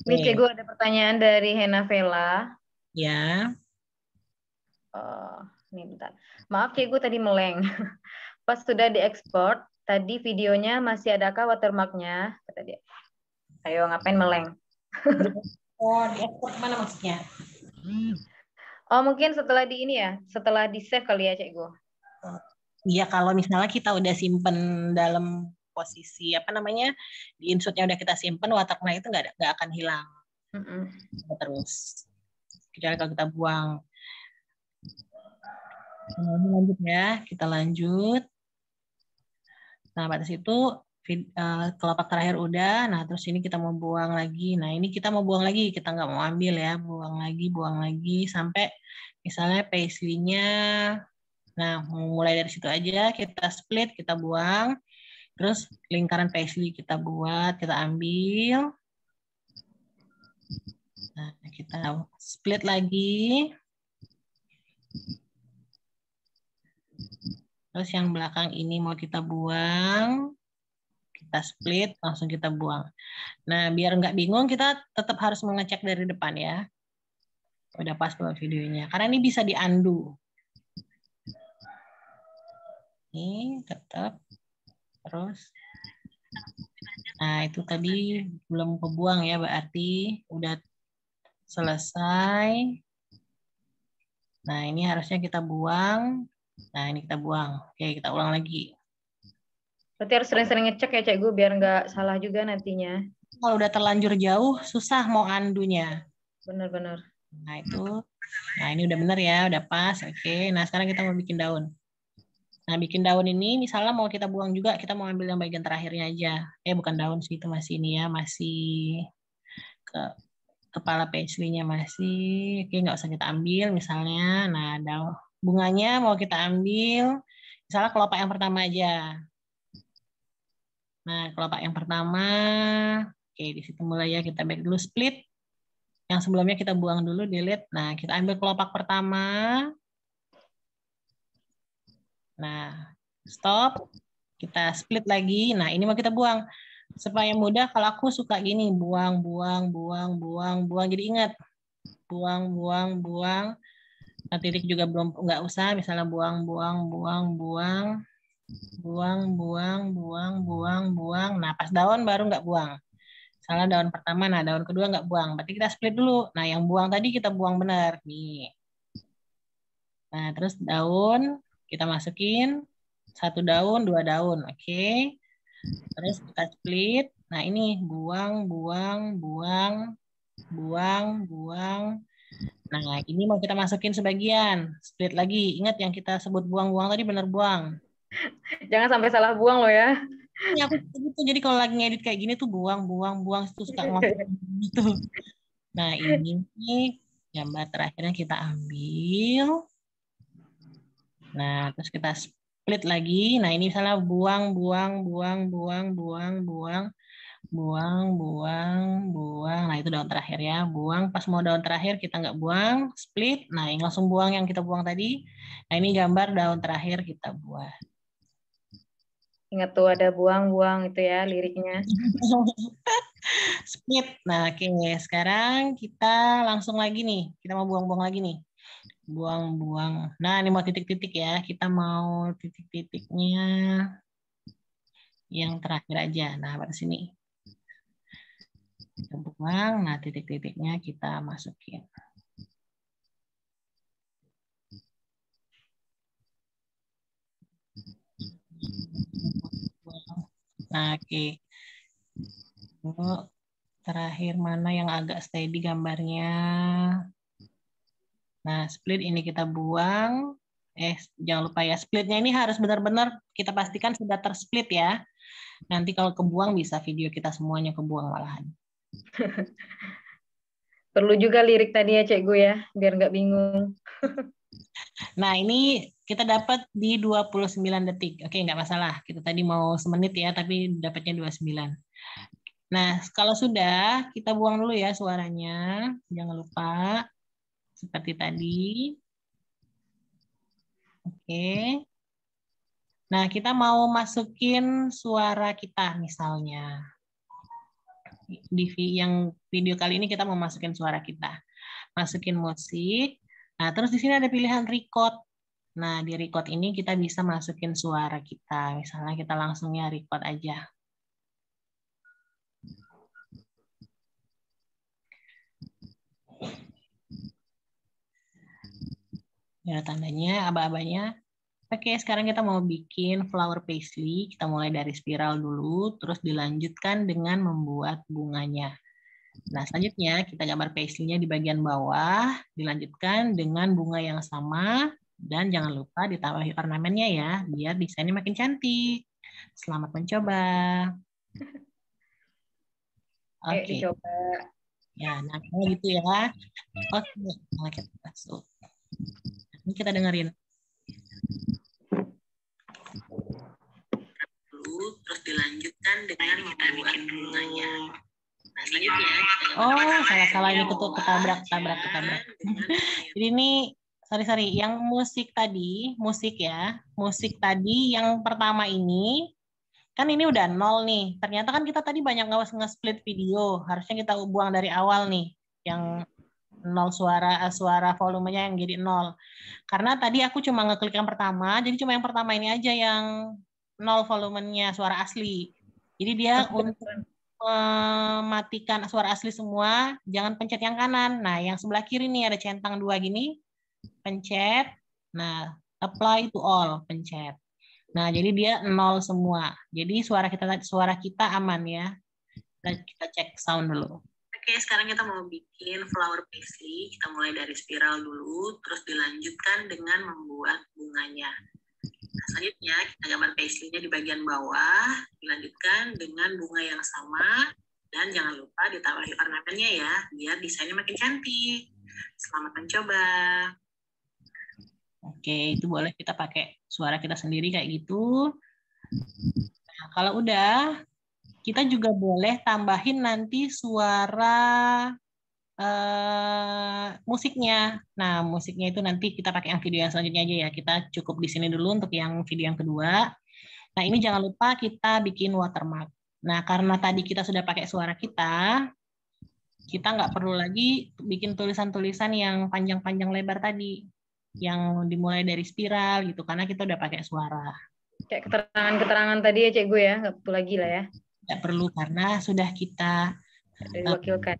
Ini Cikgu ada pertanyaan dari Hena Vela. Ya. Nih bentar. Maaf Cikgu tadi meleng. Pas sudah diekspor, tadi videonya masih adakah watermarknya? Kata dia. Ayo ngapain meleng? Oh, di ekspor mana maksudnya? Oh mungkin setelah di ini ya, setelah di save kali ya Cikgu. Iya, kalau misalnya kita udah simpen dalam posisi apa namanya di insert-nya udah kita simpen, watermark itu nggak akan hilang terus. Kecuali kalau kita buang. Nah, ini lanjut ya, kita lanjut. Nah, batas itu kelopak terakhir udah. Nah, terus ini kita mau buang lagi. Nah, ini kita mau buang lagi. Kita nggak mau ambil ya. Buang lagi sampai misalnya paisley-nya. Nah, mulai dari situ aja. Kita split, kita buang. Terus lingkaran paisley kita buat, kita ambil. Nah, kita split lagi. Terus yang belakang ini mau kita buang. Kita split, langsung kita buang. Nah, biar nggak bingung, kita tetap harus mengecek dari depan ya. Udah pas buat videonya. Karena ini bisa di-undo. Ini tetap. Terus. Nah, itu tadi belum kebuang ya, berarti udah selesai. Nah, ini harusnya kita buang. Nah, ini kita buang. Oke, kita ulang lagi. Berarti harus sering-sering ngecek ya Cikgu, biar nggak salah juga nantinya. Kalau udah terlanjur jauh, susah mau undo-nya. Benar-benar. Nah, itu. Nah, ini udah bener ya, udah pas. Oke, nah sekarang kita mau bikin daun. Nah, bikin daun ini misalnya mau kita buang juga, kita mau ambil yang bagian terakhirnya aja. Bukan daun sih, itu masih ini ya, masih ke kepala paisley-nya masih. Oke, nggak usah kita ambil misalnya. Nah, daun bunganya mau kita ambil, misalnya kelopak yang pertama aja. Nah, kelopak yang pertama, oke, di situ mulai ya, kita back dulu split. Yang sebelumnya kita buang dulu, delete. Nah, kita ambil kelopak pertama. Nah, stop. Kita split lagi. Nah, ini mau kita buang. Supaya mudah, kalau aku suka gini, buang, buang, buang, buang, buang. Jadi ingat, buang, buang, buang. Nah, titik juga belum, nggak usah. Misalnya buang, buang, buang, buang, buang, buang, buang, buang, buang. Nah, pas daun baru nggak buang. Misalnya daun pertama, nah daun kedua nggak buang. Berarti kita split dulu. Nah, yang buang tadi kita buang benar. Nih. Nah, terus daun kita masukin. 1 daun, 2 daun. Oke. Terus kita split. Nah, ini buang, buang, buang, buang, buang. Nah, ini mau kita masukin sebagian. Split lagi. Ingat yang kita sebut buang-buang tadi benar buang. Jangan sampai salah buang loh ya. Ini aku gitu. Jadi kalau lagi ngedit kayak gini tuh buang, buang, buang. Itu suka ngomong gitu. Nah, ini gambar terakhirnya kita ambil. Nah, terus kita split lagi. Nah, ini misalnya buang, buang, buang, buang, buang, buang, buang, buang, buang. Nah, itu daun terakhir ya. Buang. Pas mau daun terakhir kita nggak buang, split. Nah, ini langsung buang yang kita buang tadi. Nah, ini gambar daun terakhir kita buat. Ingat tuh ada buang-buang itu ya liriknya. Split. Nah, oke. Sekarang kita langsung lagi nih. Kita mau buang-buang lagi nih. Buang-buang. Nah, ini mau titik-titik ya. Kita mau titik-titiknya yang terakhir aja. Nah, pada sini. Kita buang. Nah, titik-titiknya kita masukin. Nah, oke. Terakhir mana yang agak steady gambarnya. Nah, split ini kita buang. Jangan lupa ya, splitnya ini harus benar-benar kita pastikan sudah tersplit ya. Nanti kalau kebuang bisa video kita semuanya kebuang malahan. Perlu juga lirik tadi ya Cikgu ya, biar nggak bingung. Nah, ini kita dapat di 29 detik. Oke, nggak masalah. Kita tadi mau semenit ya, tapi dapatnya 29. Nah, kalau sudah, kita buang dulu ya suaranya. Jangan lupa. Seperti tadi. Oke. Nah, kita mau masukin suara kita misalnya. Di yang video kali ini kita mau masukin suara kita. Masukin musik. Nah, terus di sini ada pilihan record. Nah, di record ini kita bisa masukin suara kita. Misalnya kita langsungnya record aja. Ya, tandanya, aba-abanya. Oke, sekarang kita mau bikin flower paisley. Kita mulai dari spiral dulu, terus dilanjutkan dengan membuat bunganya. Nah, selanjutnya kita gambar paisley-nya di bagian bawah, dilanjutkan dengan bunga yang sama, dan jangan lupa ditambahi ornamennya ya, biar desainnya makin cantik. Selamat mencoba. Ayo Oke, dicoba. ya, nah kalau gitu ya. Oke, nah, kita masuk. Ini kita dengerin. Terus dilanjutkan dengan kita bikin bunganya. Nah, selanjutnya salah ini ketabrak. Jadi ini sorry yang musik tadi yang pertama ini kan ini udah 0 nih. Ternyata kan kita tadi banyak nge-split video, harusnya kita buang dari awal nih yang 0 suara volumenya yang jadi 0. Karena tadi aku cuma ngeklik yang pertama, jadi cuma yang pertama ini aja yang 0 volumenya suara asli. Jadi dia untuk mematikan suara asli semua, jangan pencet yang kanan. Nah, yang sebelah kiri nih ada centang 2 gini, pencet. Nah, apply to all, pencet. Nah, jadi dia 0 semua. Jadi suara kita aman ya. Kita cek sound dulu. Oke, sekarang kita mau bikin flower paisley. Kita mulai dari spiral dulu, terus dilanjutkan dengan membuat bunganya. Nah, selanjutnya kita gambar paisley-nya di bagian bawah, dilanjutkan dengan bunga yang sama, dan jangan lupa ditambahi ornamennya ya, biar desainnya makin cantik. Selamat mencoba. Oke, itu boleh kita pakai suara kita sendiri kayak gitu. Nah, kalau udah, kita juga boleh tambahin nanti suara musiknya. Nah, musiknya itu nanti kita pakai yang video yang selanjutnya aja ya. Kita cukup di sini dulu untuk yang video yang kedua. Nah, ini jangan lupa kita bikin watermark. Nah, karena tadi kita sudah pakai suara kita nggak perlu lagi bikin tulisan-tulisan yang panjang-panjang lebar tadi. Yang dimulai dari spiral gitu, karena kita udah pakai suara. Kayak keterangan-keterangan tadi ya Cik Gu ya, nggak perlu lagi lah ya. Nggak perlu, karena sudah kita diwakilkan.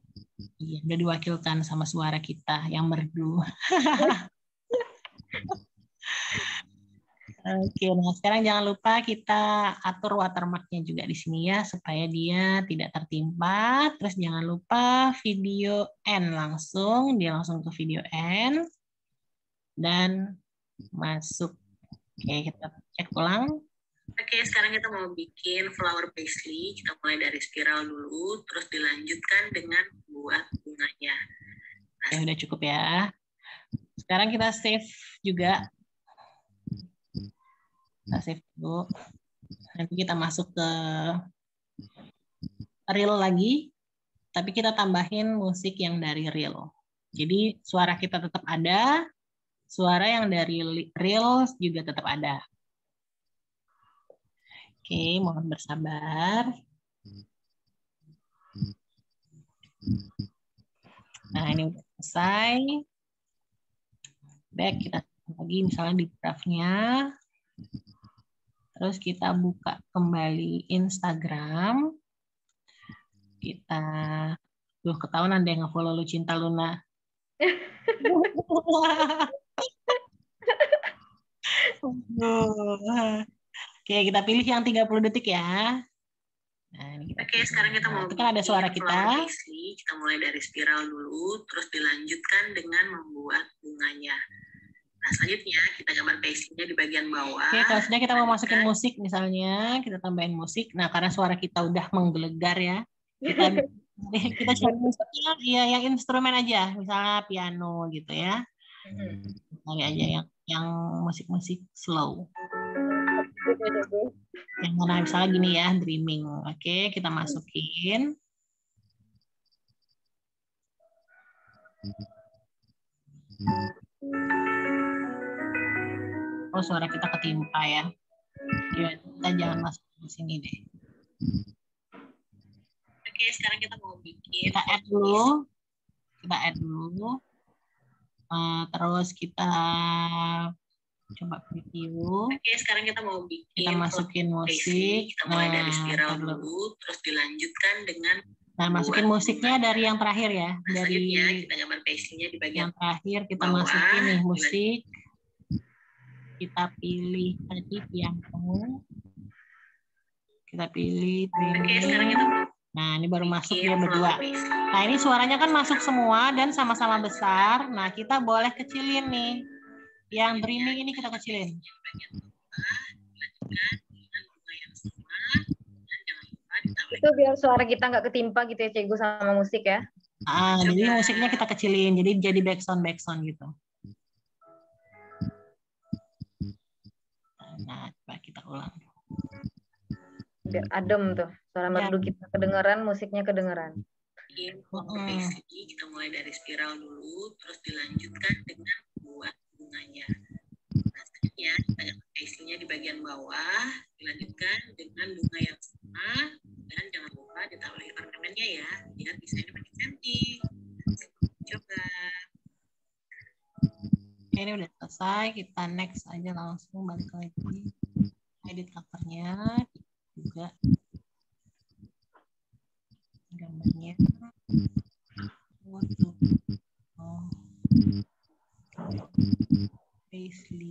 Iya, udah diwakilkan sama suara kita yang merdu. Oke, nah sekarang jangan lupa kita atur watermark-nya juga di sini ya, supaya dia tidak tertimpa. Terus jangan lupa video N dia langsung ke video N dan masuk. Oke, kita cek ulang. Oke, sekarang kita mau bikin flower paisley. Kita mulai dari spiral dulu, terus dilanjutkan dengan buat bunganya. Nah, udah cukup ya. Sekarang kita save juga. Kita save dulu. Nanti kita masuk ke reel lagi, tapi kita tambahin musik yang dari reel. Jadi suara kita tetap ada, suara yang dari reel juga tetap ada. Oke, mohon bersabar. Nah, ini udah selesai. Back, kita lagi misalnya di draft-nya. Terus kita buka kembali Instagram. Kita, ketahuan ada yang nge-follow Lucinta Luna. Oke, kita pilih yang 30 detik ya. Nah, ini Oke, sekarang kita mau kan ada suara kita. Kita mulai dari spiral dulu, terus dilanjutkan dengan membuat bunganya. Nah, selanjutnya kita gambar paisley-nya di bagian bawah. Oke, kalau sudah kita mau masukin musik misalnya, kita tambahin musik. Nah, karena suara kita udah menggelegar ya, kita cari musiknya ya yang instrumen aja, misalnya piano gitu ya. Cari aja yang musik-musik slow. Yang mana misalnya gini ya, dreaming. Oke, kita masukin. Oh, suara kita ketimpa ya. Kita jangan masuk di sini deh. Oke, sekarang kita mau bikin. Kita add dulu. Terus kita coba preview. Oke, sekarang kita mau bikin. Kita masukin musik. Kita mulai dari spiral dulu, terus dilanjutkan dengan. Nah, masukin musiknya dari yang terakhir ya. Dari kita gambar pacingnya di bagian yang terakhir kita bawah, masukin nih musik. Kita pilih tadi piano. Kita pilih. Oke, sekarang kita. Nah, ini baru masuk dia berdua. Nah, ini suaranya kan masuk semua dan sama-sama besar. Nah, kita boleh kecilin nih. Yang dreaming ini kita kecilin. Itu biar suara kita nggak ketimpa gitu ya, Cikgu, sama musik ya. Jadi musiknya kita kecilin, jadi backsound gitu. Nah, coba kita ulang. Biar adem tuh, suara merdu kita kedengeran, musiknya kedengeran. Kita mulai dari spiral dulu, terus dilanjutkan dengan buat bunganya. Selanjutnya, isinya di bagian bawah, dilanjutkan dengan bunga yang sama, dan jangan lupa ditambah ornamennya ya, biar desainnya makin cantik. Coba. Ini udah selesai, kita next aja langsung balik lagi. Edit covernya juga. Gambarnya. Oh. Paisley.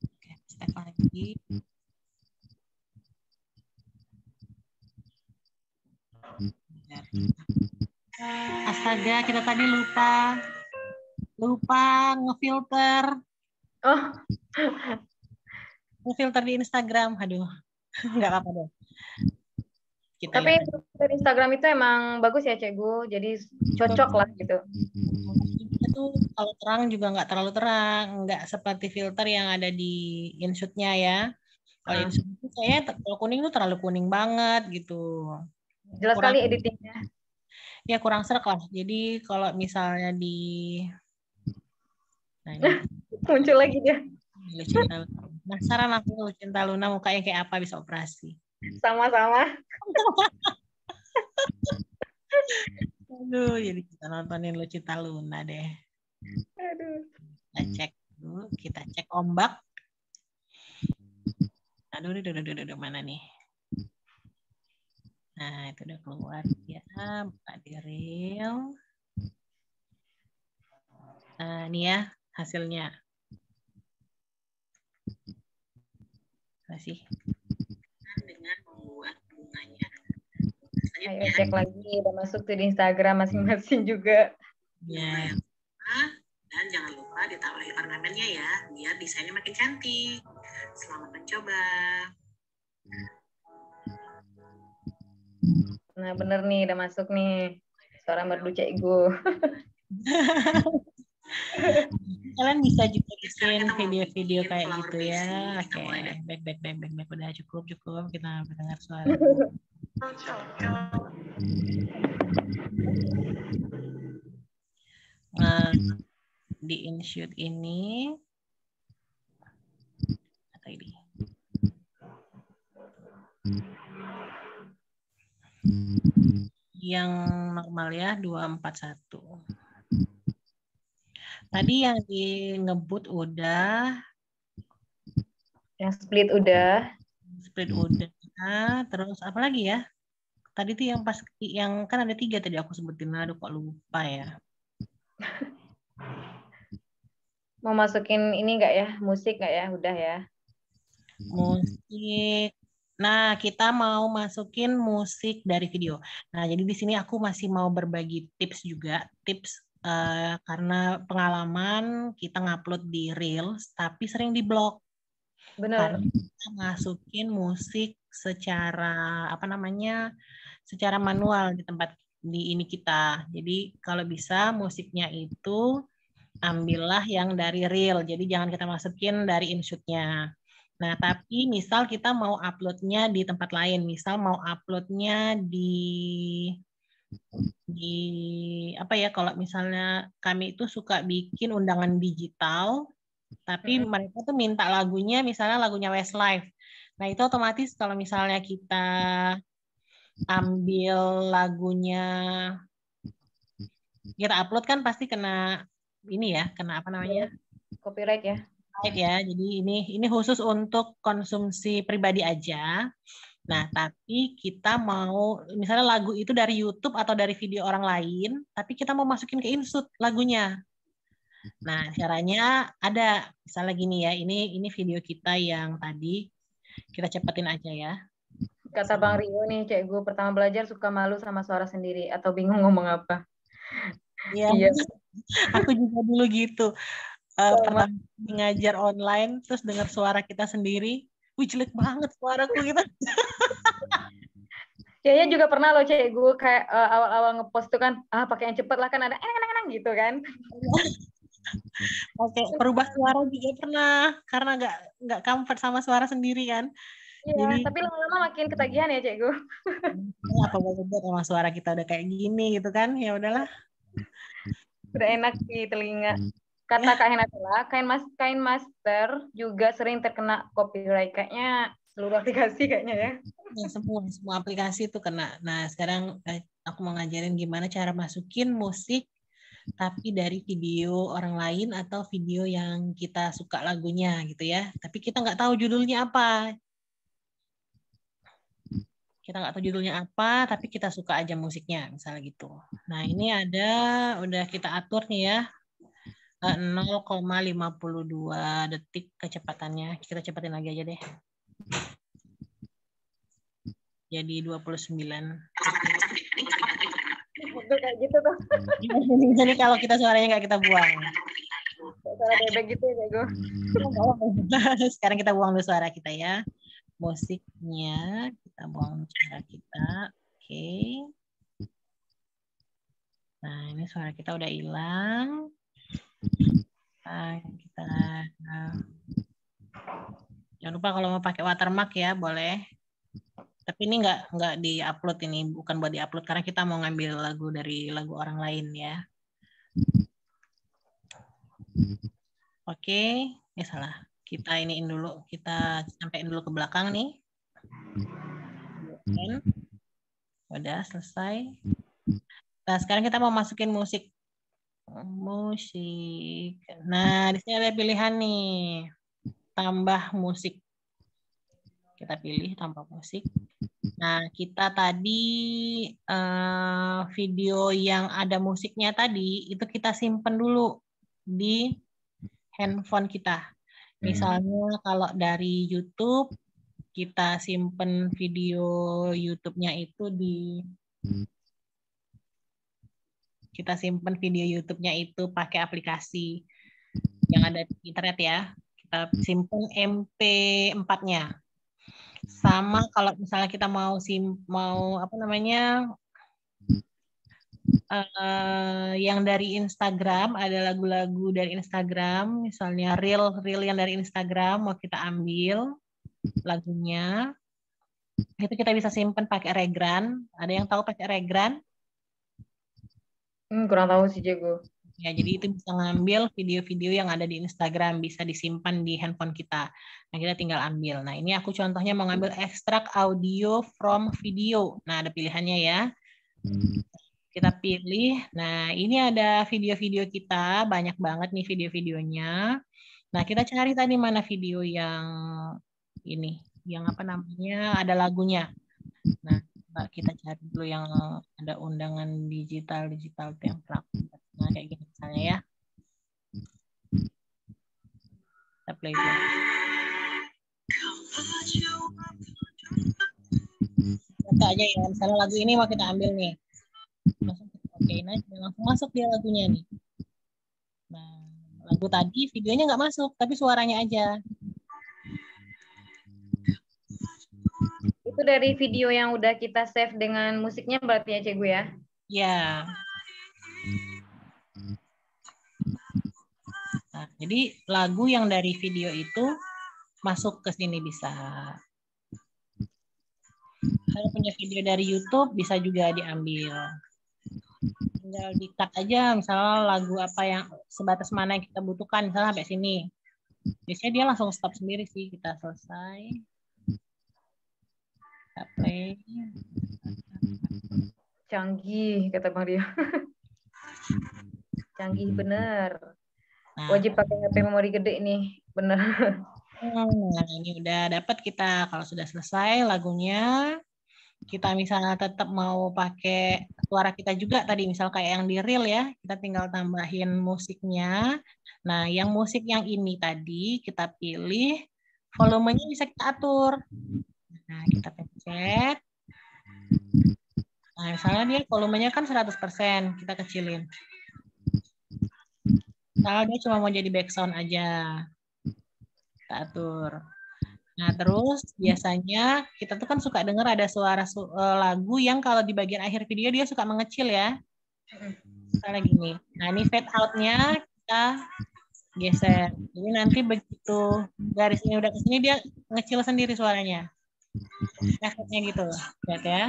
Oke, step lagi. Astaga, kita tadi lupa ngefilter. Oh. Ngefilter di Instagram. Aduh, nggak apa-apa deh. Tapi dari Instagram itu emang bagus ya, Cikgu. Jadi cocok lah gitu. Itu kalau terang juga nggak terlalu terang, nggak seperti filter yang ada di InShoot-nya ya. Kalau InShoot itu kayaknya kalau kuning tuh terlalu kuning banget gitu. Jelas sekali editingnya. Ya kurang serak lah. Jadi kalau misalnya nah ini muncul lagi dia. Penasaran aku Lucinta Luna mukanya kayak apa bisa operasi. Sama-sama. Aduh, jadi kita nontonin Lucinta Luna deh. Aduh. Kita cek dulu, kita cek ombak. Aduh, mana nih? Nah, itu udah keluar ya, buka di reel. Nah, ini ya hasilnya. Masih. Dengan membuat bunganya. Ayo cek lagi, udah masuk tuh di Instagram masing-masing juga. Ya. Dan jangan lupa ditambahin ornamennya ya, biar desainnya makin cantik. Selamat mencoba. Nah, bener nih, udah masuk nih. Suara merdu Cikgu. Kalian bisa juga bikin video-video kayak gitu ya. Oke, back. Udah cukup. Kita mendengar suara. Di InShoot ini atau ini yang normal ya 241. Tadi yang di ngebut udah, yang split udah, terus apa lagi ya? Tadi tuh yang pas yang kan ada 3 tadi aku sebutin, aduh kok lupa ya. Mau masukin ini nggak ya, musik nggak ya? Udah ya. Musik. Nah, kita mau masukin musik dari video. Nah, jadi di sini aku masih mau berbagi tips juga, karena pengalaman kita ngupload di Reels, tapi sering di-block. Benar. Karena kita masukin musik secara secara manual di tempat di ini kita. Jadi kalau bisa musiknya itu ambillah yang dari Reel. Jadi jangan kita masukin dari InShoot-nya. Nah, tapi misal kita mau uploadnya di tempat lain, misal mau uploadnya di apa ya, kalau misalnya kami itu suka bikin undangan digital, tapi mereka tuh minta lagunya, misalnya lagunya Westlife. Nah, itu otomatis kalau misalnya kita ambil lagunya kita upload kan pasti kena ini ya, kena apa namanya? Copyright ya. Copyright ya. Jadi ini khusus untuk konsumsi pribadi aja. Nah, tapi kita mau misalnya lagu itu dari YouTube atau dari video orang lain, tapi kita mau masukin ke Inshoot lagunya. Nah, caranya ada. Misalnya gini ya, ini video kita yang tadi kita cepetin aja ya. Kata Bang Rio nih, Cek gue pertama belajar suka malu sama suara sendiri atau bingung ngomong apa. Iya, Iya. aku juga dulu gitu. Sama. Pertama ngajar online, terus dengar suara kita sendiri, wih jelek banget suaraku gitu. Kayaknya juga pernah loh Cek gue kayak awal-awal ngepost tuh kan, pakai yang cepet lah kan ada enang gitu kan. Oke, perubah suara juga pernah, karena nggak comfort sama suara sendiri kan. Iya, Jadi tapi lama-lama makin ketagihan ya Cek gue. apa boleh buat sama suara kita udah kayak gini gitu kan, ya udahlah. Udah enak di telinga. Kata Kak Henatela, kain master juga sering terkena copyright. Kayaknya seluruh aplikasi kayaknya ya. Ya, semua aplikasi itu kena. Nah, sekarang aku mau ngajarin gimana cara masukin musik tapi dari video orang lain atau video yang kita suka lagunya gitu ya. Tapi kita nggak tahu judulnya apa. Kita nggak tahu judulnya apa, tapi kita suka aja musiknya, misalnya gitu. Nah, ini udah kita atur nih ya, 0,52 detik kecepatannya. Kita cepatin lagi aja deh. Jadi 29. Kayak gitu tuh. Jadi kalau kita suaranya nggak kita buang. Suara bebek gitu ya Cek gue. Sekarang kita buang dulu suara kita ya. Musiknya kita buang suara kita. Oke. Nah, ini suara kita udah hilang. Nah, jangan lupa kalau mau pakai watermark ya boleh. Tapi ini nggak di-upload, ini bukan buat di-upload karena kita mau ngambil lagu dari lagu orang lain ya. Oke, ya salah. Kita iniin dulu, kita sampein dulu ke belakang nih. Udah selesai. Nah, sekarang kita mau masukin musik. Nah, di sini ada pilihan nih. Tambah musik. Kita pilih tambah musik. Nah, kita tadi video yang ada musiknya tadi itu kita simpen dulu di handphone kita. Misalnya kalau dari YouTube kita simpen video YouTube-nya itu pakai aplikasi yang ada di internet ya. Kita simpen MP4-nya. Sama kalau misalnya kita mau apa namanya yang dari Instagram, ada lagu-lagu dari Instagram, misalnya reel yang dari Instagram mau kita ambil lagunya, itu kita bisa simpan pakai Regran. Ada yang tahu pakai Regran? Kurang tahu sih Jago. Ya, jadi itu bisa ngambil video-video yang ada di Instagram, bisa disimpan di handphone kita. Nah, kita tinggal ambil. Nah, ini aku contohnya mau ngambil ekstrak audio from video. Nah, ada pilihannya ya. Kita pilih. Nah, ini ada video-video kita, banyak banget nih video-videonya. Nah, kita cari tadi mana video yang ini, yang apa namanya, ada lagunya. Nah, kita cari dulu yang ada undangan digital template. Nah, kayak gini misalnya ya. Kita play dulu. Contoh aja ya, misalnya lagu ini mau kita ambil nih. Langsung kita okein aja, langsung masuk dia lagunya nih. Nah, lagu tadi videonya nggak masuk, tapi suaranya aja. Itu dari video yang udah kita save dengan musiknya berarti ya Cegu ya? Ya. Nah, jadi lagu yang dari video itu masuk ke sini bisa. Kalau punya video dari YouTube bisa juga diambil. Tinggal di-cut aja, misalnya lagu apa yang sebatas mana yang kita butuhkan, misalnya sampai sini. Biasanya dia langsung stop sendiri sih, kita selesai. Kita play. Canggih, kata Bang Rio. Canggih bener. Nah, Wajib pakai HP memori gede nih, bener. nah ini udah dapat kita. Kalau sudah selesai lagunya, kita misalnya tetap mau pakai suara kita juga tadi, misal kayak yang di reel ya, kita tinggal tambahin musiknya. Nah, yang musik yang ini tadi kita pilih, volumenya bisa kita atur. Nah, kita pencet. Nah, misalnya dia volumenya kan 100%, kita kecilin. Misalnya dia cuma mau jadi background aja. Kita atur. Nah, terus biasanya kita tuh kan suka dengar ada suara lagu yang kalau di bagian akhir video dia suka mengecil ya. Misalnya gini. Nah, ini fade out-nya kita geser. Jadi nanti begitu garis ini udah ke sini dia ngecil sendiri suaranya. Efeknya gitu. Lihat ya.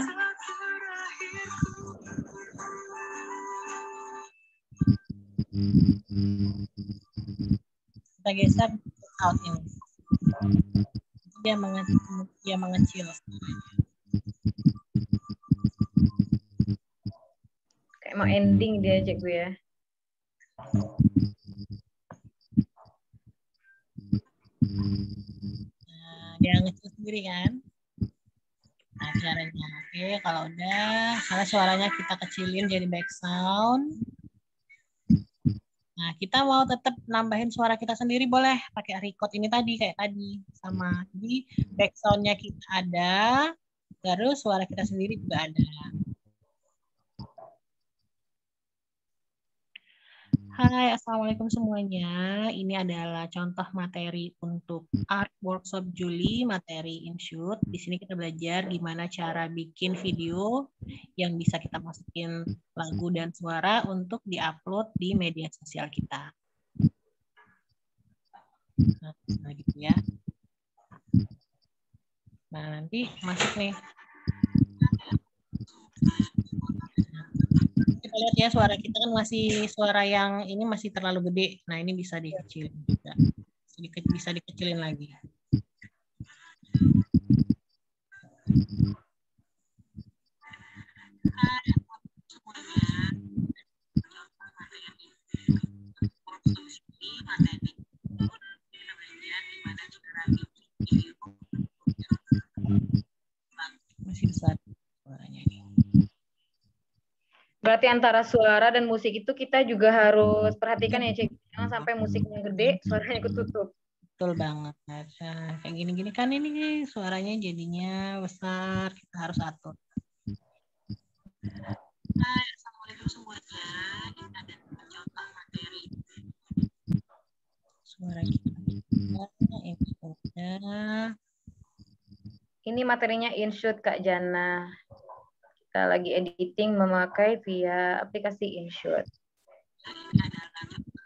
Kita geser out ini. Dia mengecil. Kayak mau ending dia cek gue ya. Nah, dia ngecil sendiri kan. Nah, caranya. Oke, kalau udah, karena suaranya kita kecilin jadi background. Nah, kita mau tetap nambahin suara kita sendiri boleh pakai record ini tadi kayak tadi sama. Jadi background-nya kita ada, terus suara kita sendiri juga ada. Hai, Assalamualaikum semuanya. Ini adalah contoh materi untuk Art Workshop Juli, materi InShoot. Di sini kita belajar gimana cara bikin video yang bisa kita masukin lagu dan suara untuk diupload di media sosial kita. Nah, gitu ya. Nah, nanti masuk nih. Kita lihat ya, suara kita kan masih suara yang ini masih terlalu gede. Nah, ini bisa dikecilin juga. Bisa dikecilin lagi. Masih besar suaranya ini. Berarti antara suara dan musik itu kita juga harus perhatikan ya, Cik. Jangan sampai musiknya gede, suaranya ketutup. Betul banget. Nah, kayak gini-gini kan ini suaranya jadinya besar, kita harus atur. Hai, Assalamualaikum semuanya. Ini ada contoh materi. Suara kita ini udah. Ini materinya InShoot Kak Jana. Kita lagi editing memakai via aplikasi InShoot. Ini adalah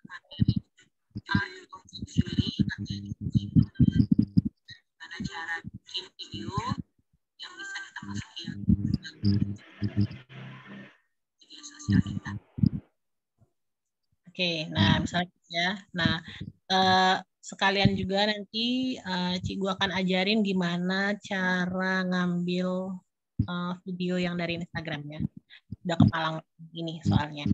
materi gimana cara bikin video yang bisa kita masukin media sosial kita. Oke, nah misalnya ya, nah sekalian juga nanti Cik gua akan ajarin gimana cara ngambil video yang dari Instagram ya. Udah kepalang ini soalnya.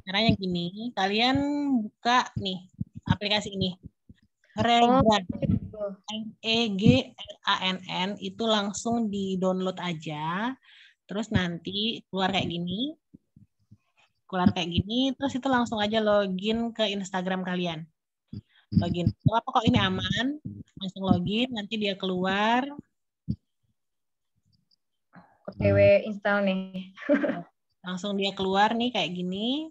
Caranya gini, kalian buka nih aplikasi ini. Regran. EGRANN itu langsung di-download aja. Terus nanti keluar kayak gini. Terus itu langsung aja login ke Instagram kalian. Login. Apa kok ini aman? Langsung login, nanti dia keluar. OTW install nih. Langsung dia keluar nih kayak gini.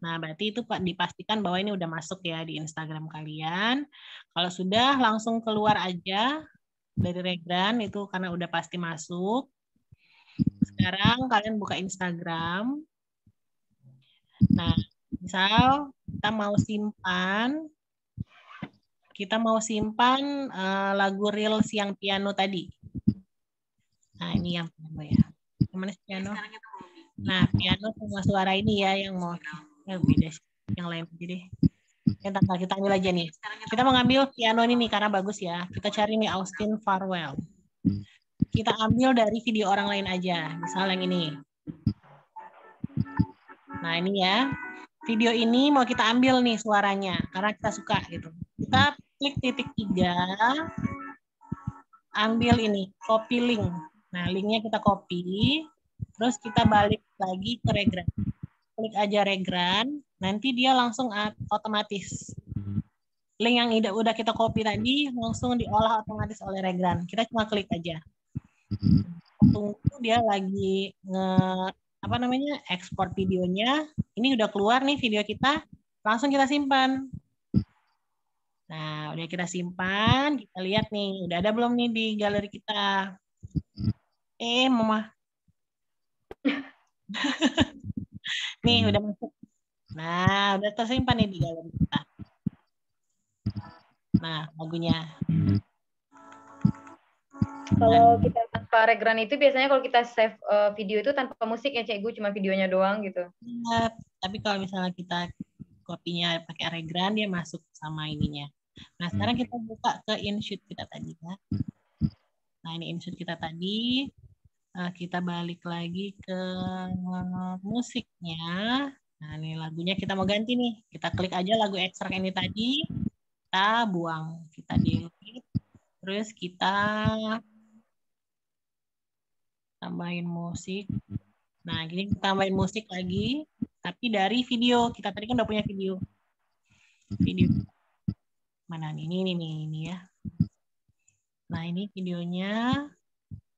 Nah, berarti itu Pak dipastikan bahwa ini udah masuk ya di Instagram kalian. Kalau sudah langsung keluar aja dari Regran itu karena udah pasti masuk. Sekarang kalian buka Instagram. Nah, misal kita mau simpan lagu Reels yang piano tadi. Nah, ini yang piano ya. Gimana piano? Nah, piano sama suara ini ya yang mau beda sih. Yang lain aja deh. Kita ambil aja nih. Kita mengambil piano ini nih karena bagus ya. Kita cari nih Austin Farwell. Kita ambil dari video orang lain aja. Misal yang ini. Nah, ini ya. video ini mau kita ambil nih suaranya karena kita suka gitu. Kita klik titik 3, ambil ini, copy link. Nah, linknya kita copy, terus kita balik lagi ke Regran. Klik aja Regran, nanti dia langsung otomatis. Link yang udah kita copy tadi langsung diolah otomatis oleh Regran. Kita cuma klik aja. Tunggu dia lagi ekspor videonya. Ini udah keluar nih video kita, langsung kita simpan. Nah, udah kita simpan, kita lihat nih, udah ada belum nih di galeri kita? Mama. Nih, udah masuk. Nah, udah tersimpan nih di galeri kita. Nah, lagunya. Kalau kita tanpa Regran itu biasanya kalau kita save video itu tanpa musik ya, Cikgu, cuma videonya doang gitu. Ya, tapi kalau misalnya kita kopinya pakai Regran, dia masuk sama ininya. Nah, sekarang kita buka ke InShoot kita tadi ya. Nah, ini InShoot kita tadi. Kita balik lagi ke musiknya. Nah, ini lagunya kita mau ganti nih. Kita klik aja lagu ekstrak ini tadi. Kita buang. Kita delete. Terus kita tambahin musik. Nah, gini kita tambahin musik lagi. Tapi dari video. Kita tadi kan udah punya video. Video. Mana nih? Ini ya. Nah, ini videonya.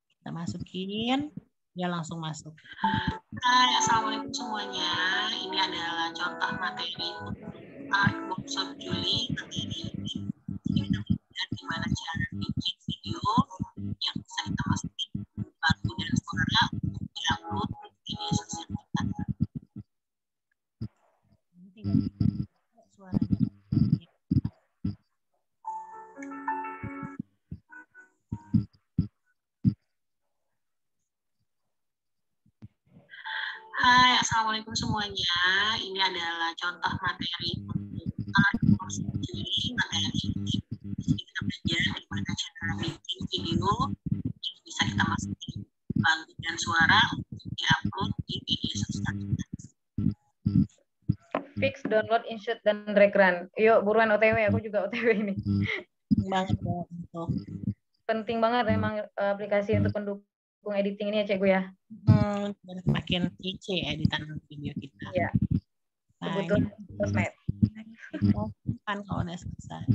Kita masukin. Dia langsung masuk. Hai, Assalamualaikum semuanya. Ini adalah contoh materi art workshop Juli materi ini. Kita belajar gimana cara bikin video yang bisa kita masukin lagu dan suara untuk diupload di media sosial kita. Suaranya. Hai, Assalamualaikum semuanya. Ini adalah contoh materi art workshop Juli materi ini. Jadi kita belajar gimana cara bikin video yang bisa kita masukin lagu dan suara untuk diupload di media sosial kita. Fix, download, InShoot, dan Regran. Yuk, buruan OTW, aku juga OTW ini. Banget ya, untuk penting banget emang aplikasi untuk pendukung editing ini ya, Cikgu ya. Dan semakin kece editan video kita. Iya. Kebutuhan sosmed. Kan kalau udah selesai.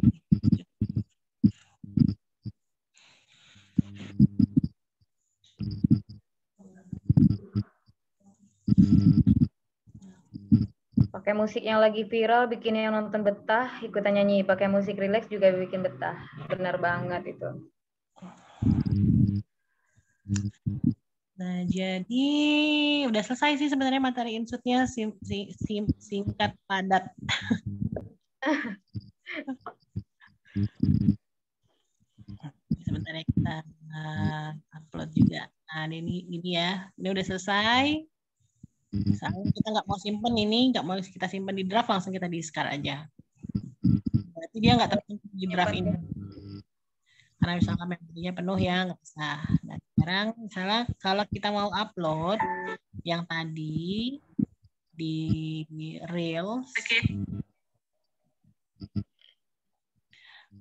Pakai musik yang lagi viral, bikin yang nonton betah, ikutan nyanyi. Pakai musik relax juga bikin betah. Benar banget itu. Nah, jadi udah selesai sih sebenarnya materi InShoot-nya, singkat padat. Sebentar ya, kita upload juga. Nah, ini ya, ini udah selesai. Misalnya kita nggak mau simpen ini, nggak mau kita simpen di draft, langsung kita discard aja. Berarti dia nggak tersimpan di draft ini. Karena misalnya memorinya penuh ya, nggak bisa. Nah, sekarang misalnya kalau kita mau upload yang tadi di Reels,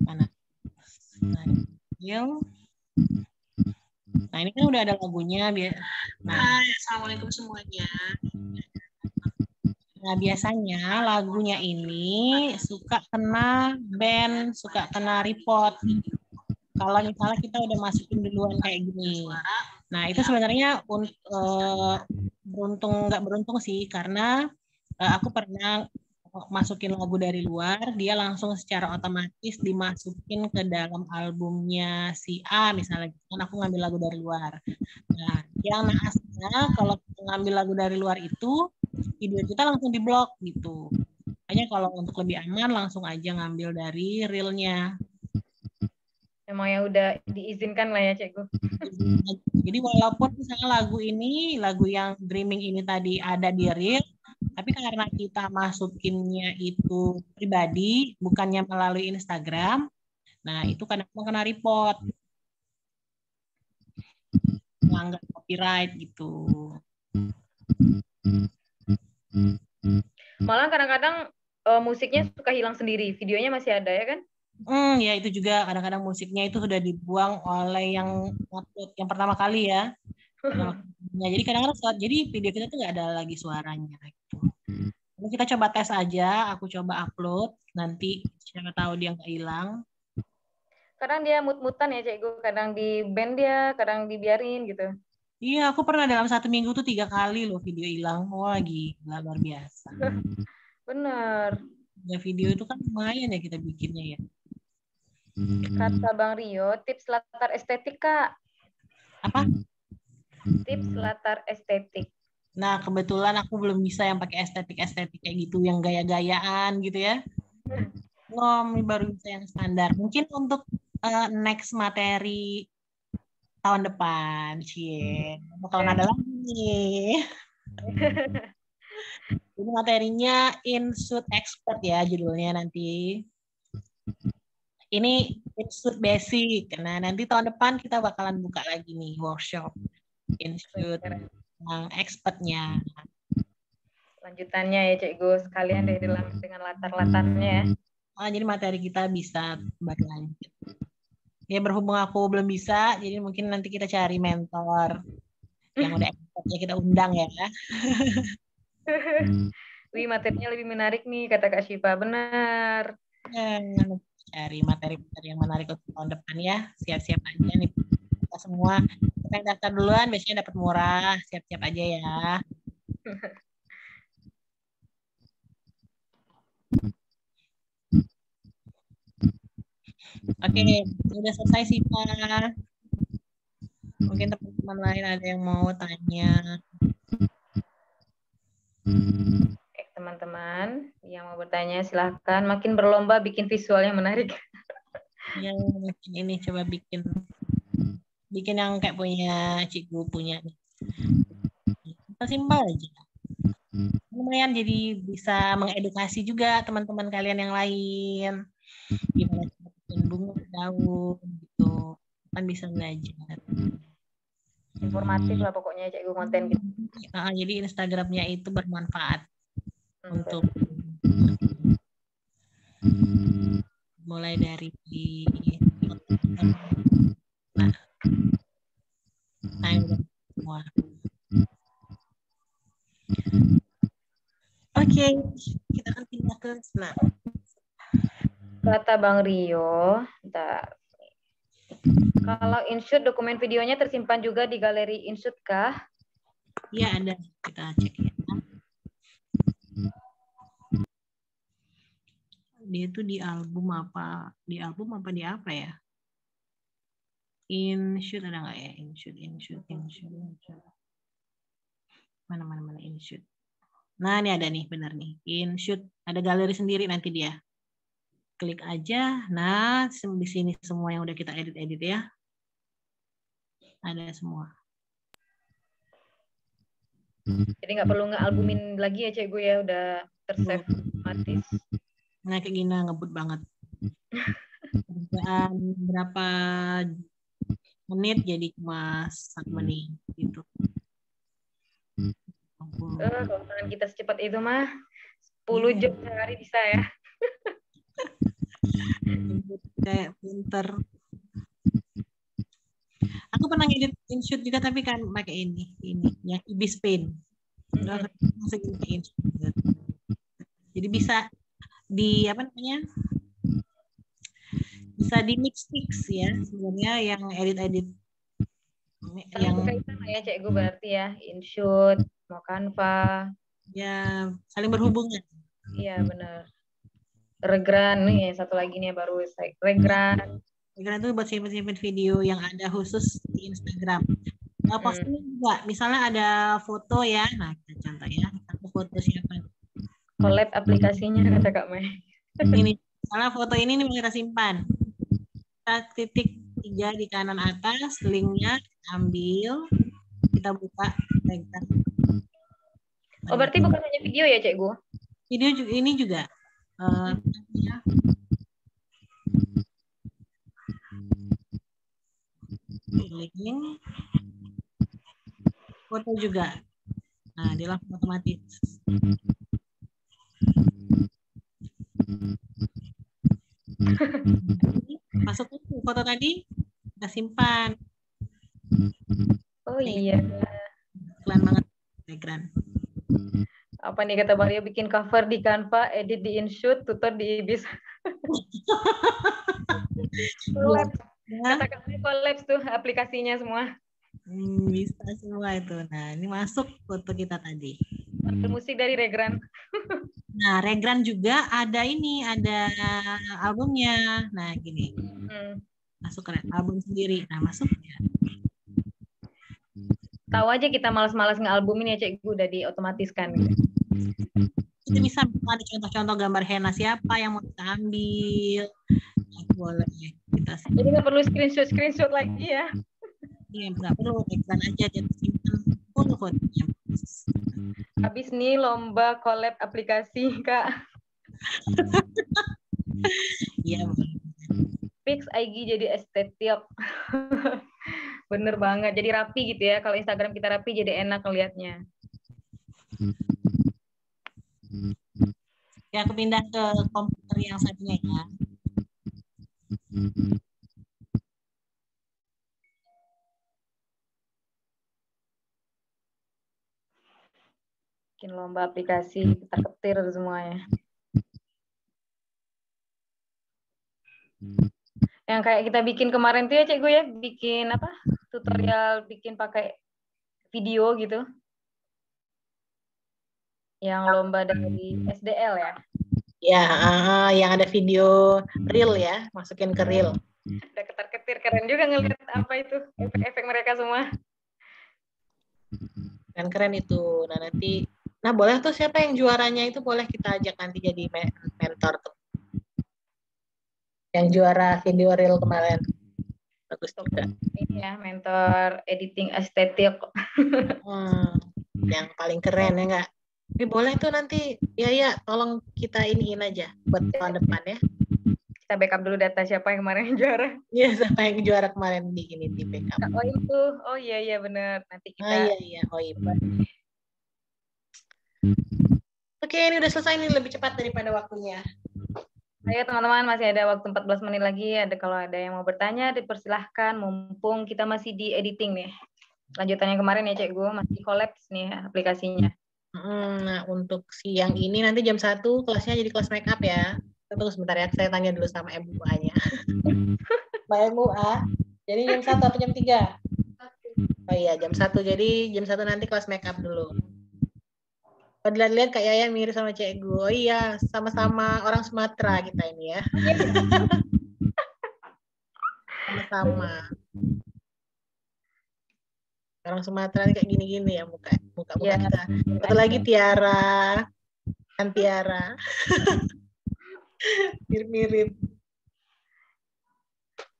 mana? Nah, ini kan udah ada lagunya. Nah, Assalamualaikum semuanya. Nah, biasanya lagunya ini suka kena ban, suka kena report. Kalau misalnya kita udah masukin duluan kayak gini. Nah, itu sebenarnya beruntung nggak beruntung sih, karena aku pernah masukin lagu dari luar, dia langsung secara otomatis dimasukin ke dalam albumnya si A misalnya, kan aku ngambil lagu dari luar. Nah, yang naasnya kalau kita ngambil lagu dari luar itu, video kita langsung diblok gitu. Makanya kalau untuk lebih aman, langsung aja ngambil dari reel-nya. Emang yang udah diizinkan lah ya, Cikgu. Jadi walaupun misalnya lagu yang Dreaming ini tadi ada di reel, tapi karena kita masukinnya itu pribadi, bukannya melalui Instagram, nah itu kadang kena report. Melanggar copyright gitu. Malah kadang kadang-kadang musiknya suka hilang sendiri, videonya masih ada ya kan? Ya itu juga kadang-kadang musiknya itu sudah dibuang oleh yang upload yang pertama kali ya. Ya, jadi kadang-kadang jadi video kita tuh nggak ada lagi suaranya gitu. Jadi kita coba tes aja, aku coba upload, nanti siapa tahu dia nggak hilang. Kadang dia mut-mutan ya Cikgu, kadang di band dia, kadang dibiarin gitu. Iya, aku pernah dalam 1 minggu tuh 3 kali loh video hilang. Wah, gila, luar biasa. Bener. Ya, video itu kan lumayan ya kita bikinnya ya. Kata Bang Rio, tips latar estetik, Kak. Apa? Tips latar estetik. Nah, kebetulan aku belum bisa yang pakai estetik-estetik kayak gitu, yang gaya-gayaan gitu ya. Belum, baru bisa yang standar. Mungkin untuk next materi tahun depan, cie. Bakalan ada lagi nih. Ini materinya InShoot Expert ya judulnya nanti. Ini InShoot Basic. Nah, nanti tahun depan kita bakalan buka lagi nih workshop InShoot yang expertnya. Lanjutannya ya Cikgu, sekalian deh dengan latar-latarnya ya. Jadi materi kita bisa berlanjut. Ya berhubung aku belum bisa, jadi mungkin nanti kita cari mentor yang udah expert ya, kita undang ya. Wih, materinya lebih menarik nih, kata Kak Syifa. Benar. Cari materi-materi yang menarik untuk tahun depan ya. Siap-siap aja nih kita semua. Kita yang daftar duluan, biasanya dapat murah. Siap-siap aja ya. Oke, udah selesai sih Pak. Mungkin teman-teman lain ada yang mau tanya. Teman-teman yang mau bertanya silahkan. Makin berlomba bikin visual yang menarik. Ya, mungkin ini coba bikin yang kayak punya Cikgu punya. Simpel aja. Lumayan jadi bisa mengedukasi juga teman-teman kalian yang lain. Gimana cara bikin bunga daun gitu. Kan bisa belajar. Informatif lah pokoknya Cikgu konten gitu. Jadi Instagramnya itu bermanfaat untuk mulai dari semua. Oke, kita akan pindah ke Snap. Kata Bang Rio, bentar. Kalau InShoot dokumen videonya tersimpan juga di galeri InShoot kah? Iya ada, kita cek ya. Dia itu di album apa? Di apa ya? InShoot ada nggak ya? InShoot. Mana InShoot. Nah ini ada nih, benar nih. InShoot ada galeri sendiri nanti dia. Klik aja. Nah di sini semua yang udah kita edit ya. Ada semua. Jadi nggak perlu nge-albumin lagi ya Cikgu ya, udah tersave otomatis. Nah kayak gini ngebut banget. Berapa menit jadi cuma 1 menit gitu. Kalau tangan kita secepat itu mah 10 jam sehari bisa ya. Kayak pinter. Aku pernah ngedit InShoot juga tapi kan pakai ini yang Ibis Paint. Jadi bisa di apa namanya? Bisa di mix ya sebenarnya yang edit yang berkaitan ya Cikgu berarti ya, InShoot, mau Canva. Ya saling berhubungan. Iya benar. Regran nih satu lagi nih baru Regran. Regran itu buat simpen video yang ada khusus di Instagram. Posting juga, misalnya ada foto ya, nah kita contoh ya, satu foto siapa? Collab aplikasinya kata Kak Mei. Ini, misalnya foto ini nih kita simpan. Kita titik 3 di kanan atas, linknya ambil, kita buka Regran. Oh berarti bukan hanya video ya Cikgu? Video juga, ini juga. Link, foto juga. Nah, dia langsung otomatis. Masuk ke foto tadi, kita simpan. Oh iya. Keren banget background. Apa nih kata Mario, bikin cover di Canva, edit di InShoot, tutor di Ibis. Collab. Kata-katanya collab tuh aplikasinya semua. Bisa semua itu. Nah, ini masuk foto kita tadi. Ada musik dari Regran. Nah, Regran juga ada ini, ada albumnya. Nah, gini. Masuk ke album sendiri. Nah, masuk ya. Tahu aja kita malas-malas nge-albumin ya, Cik, udah diotomatiskan. Kita bisa ada contoh-contoh gambar henna siapa yang mau kita ambil. Nah, boleh kita. Jadi nggak perlu screenshot lagi ya. Iya, nggak perlu, Regran aja jadi simpan full fotonya. Habis nih lomba collab aplikasi, Kak. Iya. Fix IG jadi estetik. Bener banget. Jadi rapi gitu ya. Kalau Instagram kita rapi jadi enak ngelihatnya. Ya, aku pindah ke komputer yang satunya ya. Bikin lomba aplikasi, kita ketir semuanya. Yang kayak kita bikin kemarin tuh ya, Cik gue ya, bikin apa? Tutorial bikin pakai video gitu. Yang lomba dari SDL ya. Ya, yang ada video reel ya, masukin ke reel. Udah ketar-ketir, keren juga ngeliat apa itu, efek-efek mereka semua. Keren itu. Nah boleh tuh siapa yang juaranya itu boleh kita ajak nanti jadi mentor tuh. Yang juara video reel kemarin. Bagus juga. Ini ya, mentor editing estetik. Yang paling keren ya nggak? Ini boleh tuh nanti, ya tolong kita iniin aja buat tahun depan ya. Kita backup dulu data siapa yang kemarin juara. Iya, siapa yang juara kemarin di backup. Oh itu, oh iya benar. Nanti kita. Iya, Oke, ini udah selesai nih, lebih cepat daripada waktunya. Ayo teman-teman, masih ada waktu 14 menit lagi. Kalau ada yang mau bertanya, dipersilahkan. Mumpung kita masih di editing nih. Lanjutannya kemarin ya, Cik Gu, masih collapse nih aplikasinya. Nah, untuk siang ini nanti jam 1 kelasnya jadi kelas make up ya. Tunggu sebentar ya, saya tanya dulu sama MUA-nya. Mbak MUA, jadi jam 1 atau jam 3? Oh iya, jam 1. Jadi jam 1 nanti kelas make up dulu. Kalau dilihat-lihat Kak Yayan mirip sama Cik Gu. Oh iya, sama-sama orang Sumatera kita ini ya. Sama-sama. Orang Sumatera kayak gini-gini ya muka kita. Satu lagi Tiara. Kan Tiara. Mirip-mirip.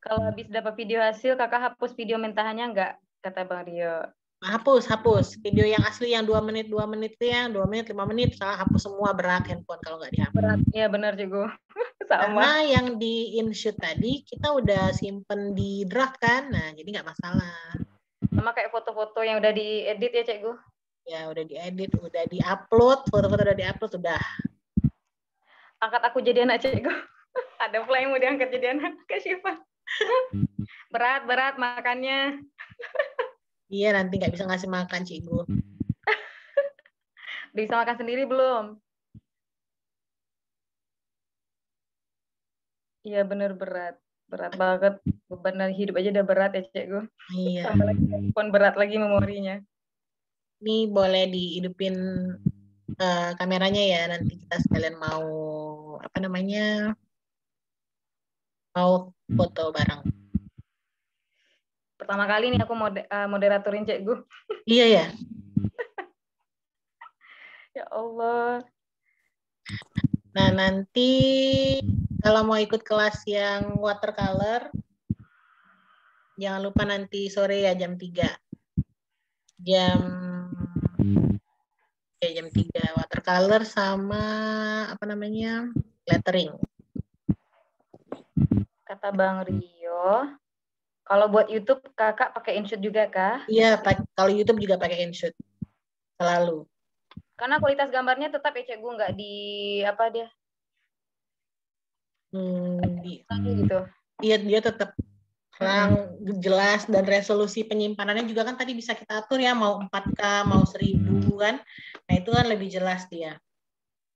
Kalau habis dapat video hasil, kakak hapus video mentahannya nggak? Kata Bang Rio. Hapus. Video yang asli yang 2 menit itu ya, 2 menit, 5 menit, salah hapus semua, berat handphone kalau nggak dihapus. Berat, iya benar juga. Karena yang di InShoot tadi, kita udah simpen di draft kan, nah jadi nggak masalah. Sama kayak foto-foto yang udah diedit ya, Cik Gu? Ya, udah diedit, udah diupload, foto-foto udah diupload, sudah. Angkat aku jadi anak, Cik Gu. Ada pula yang mau diangkat jadi anak, Kak Syifa. Berat makannya. Iya, nanti nggak bisa ngasih makan, Cikgu. Bisa makan sendiri belum? Iya, bener berat banget. Beban hidup aja udah berat ya, Cikgu. Iya. Tambah lagi handphone berat lagi memorinya. Ini boleh dihidupin kameranya ya, nanti kita sekalian mau mau foto bareng. Pertama kali nih aku moderatorin Cikgu. Iya ya. Ya Allah. Nah, nanti kalau mau ikut kelas yang watercolor, jangan lupa nanti sore ya jam 3. Jam 3 watercolor sama lettering. Kata Bang Rio, kalau buat YouTube kakak pakai InShoot juga kah? Iya, kalau YouTube juga pakai InShoot. Selalu. Karena kualitas gambarnya tetap ya Cikgu, nggak di apa dia? gitu. Iya, dia tetap jelas, dan resolusi penyimpanannya juga kan tadi bisa kita atur ya, mau 4K, mau 1000 kan. Nah, itu kan lebih jelas dia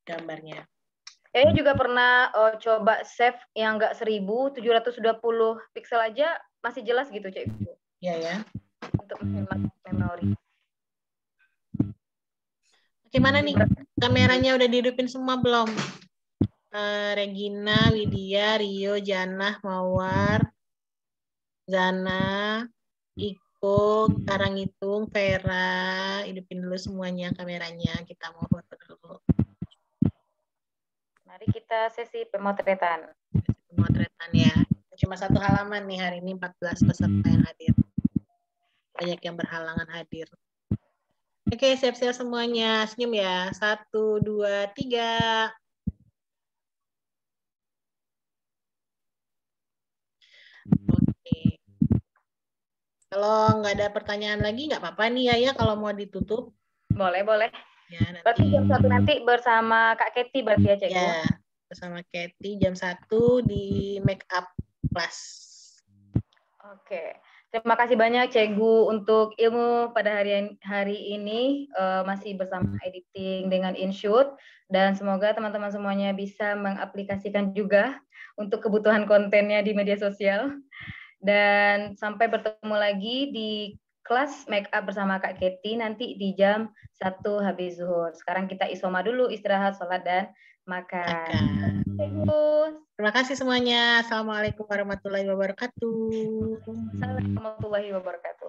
gambarnya. Kayaknya juga pernah coba save yang nggak 1720 pixel aja masih jelas gitu, Cek. Iya ya. Untuk menghemat memori. Gimana nih? Kameranya udah dihidupin semua belum? Regina, Widya, Rio, Janah, Mawar, Zana, Iko, Karanghitung, Vera, hidupin dulu semuanya kameranya. Kita mau foto dulu. Mari kita sesi pemotretan. Pemotretan ya. Cuma 1 halaman nih hari ini, 14 peserta yang hadir. Banyak yang berhalangan hadir. Oke, siap-siap semuanya. Senyum ya. 1, 2, 3. Oke. Kalau nggak ada pertanyaan lagi, nggak apa-apa nih ya kalau mau ditutup. Boleh, boleh. Ya, nanti. Berarti jam 1 nanti bersama Kak Kety berarti ya, Cek? Ya, bersama Kety jam 1 di Make Up Class. Oke. Terima kasih banyak Cegu untuk ilmu pada hari ini, masih bersama editing dengan InShoot, dan semoga teman-teman semuanya bisa mengaplikasikan juga untuk kebutuhan kontennya di media sosial. Dan sampai bertemu lagi di kelas make up bersama Kak Kety nanti di jam 1 habis zuhur. Sekarang kita isoma dulu, istirahat, sholat, dan makan. Terima kasih semuanya. Assalamualaikum warahmatullahi wabarakatuh. Assalamualaikum warahmatullahi wabarakatuh.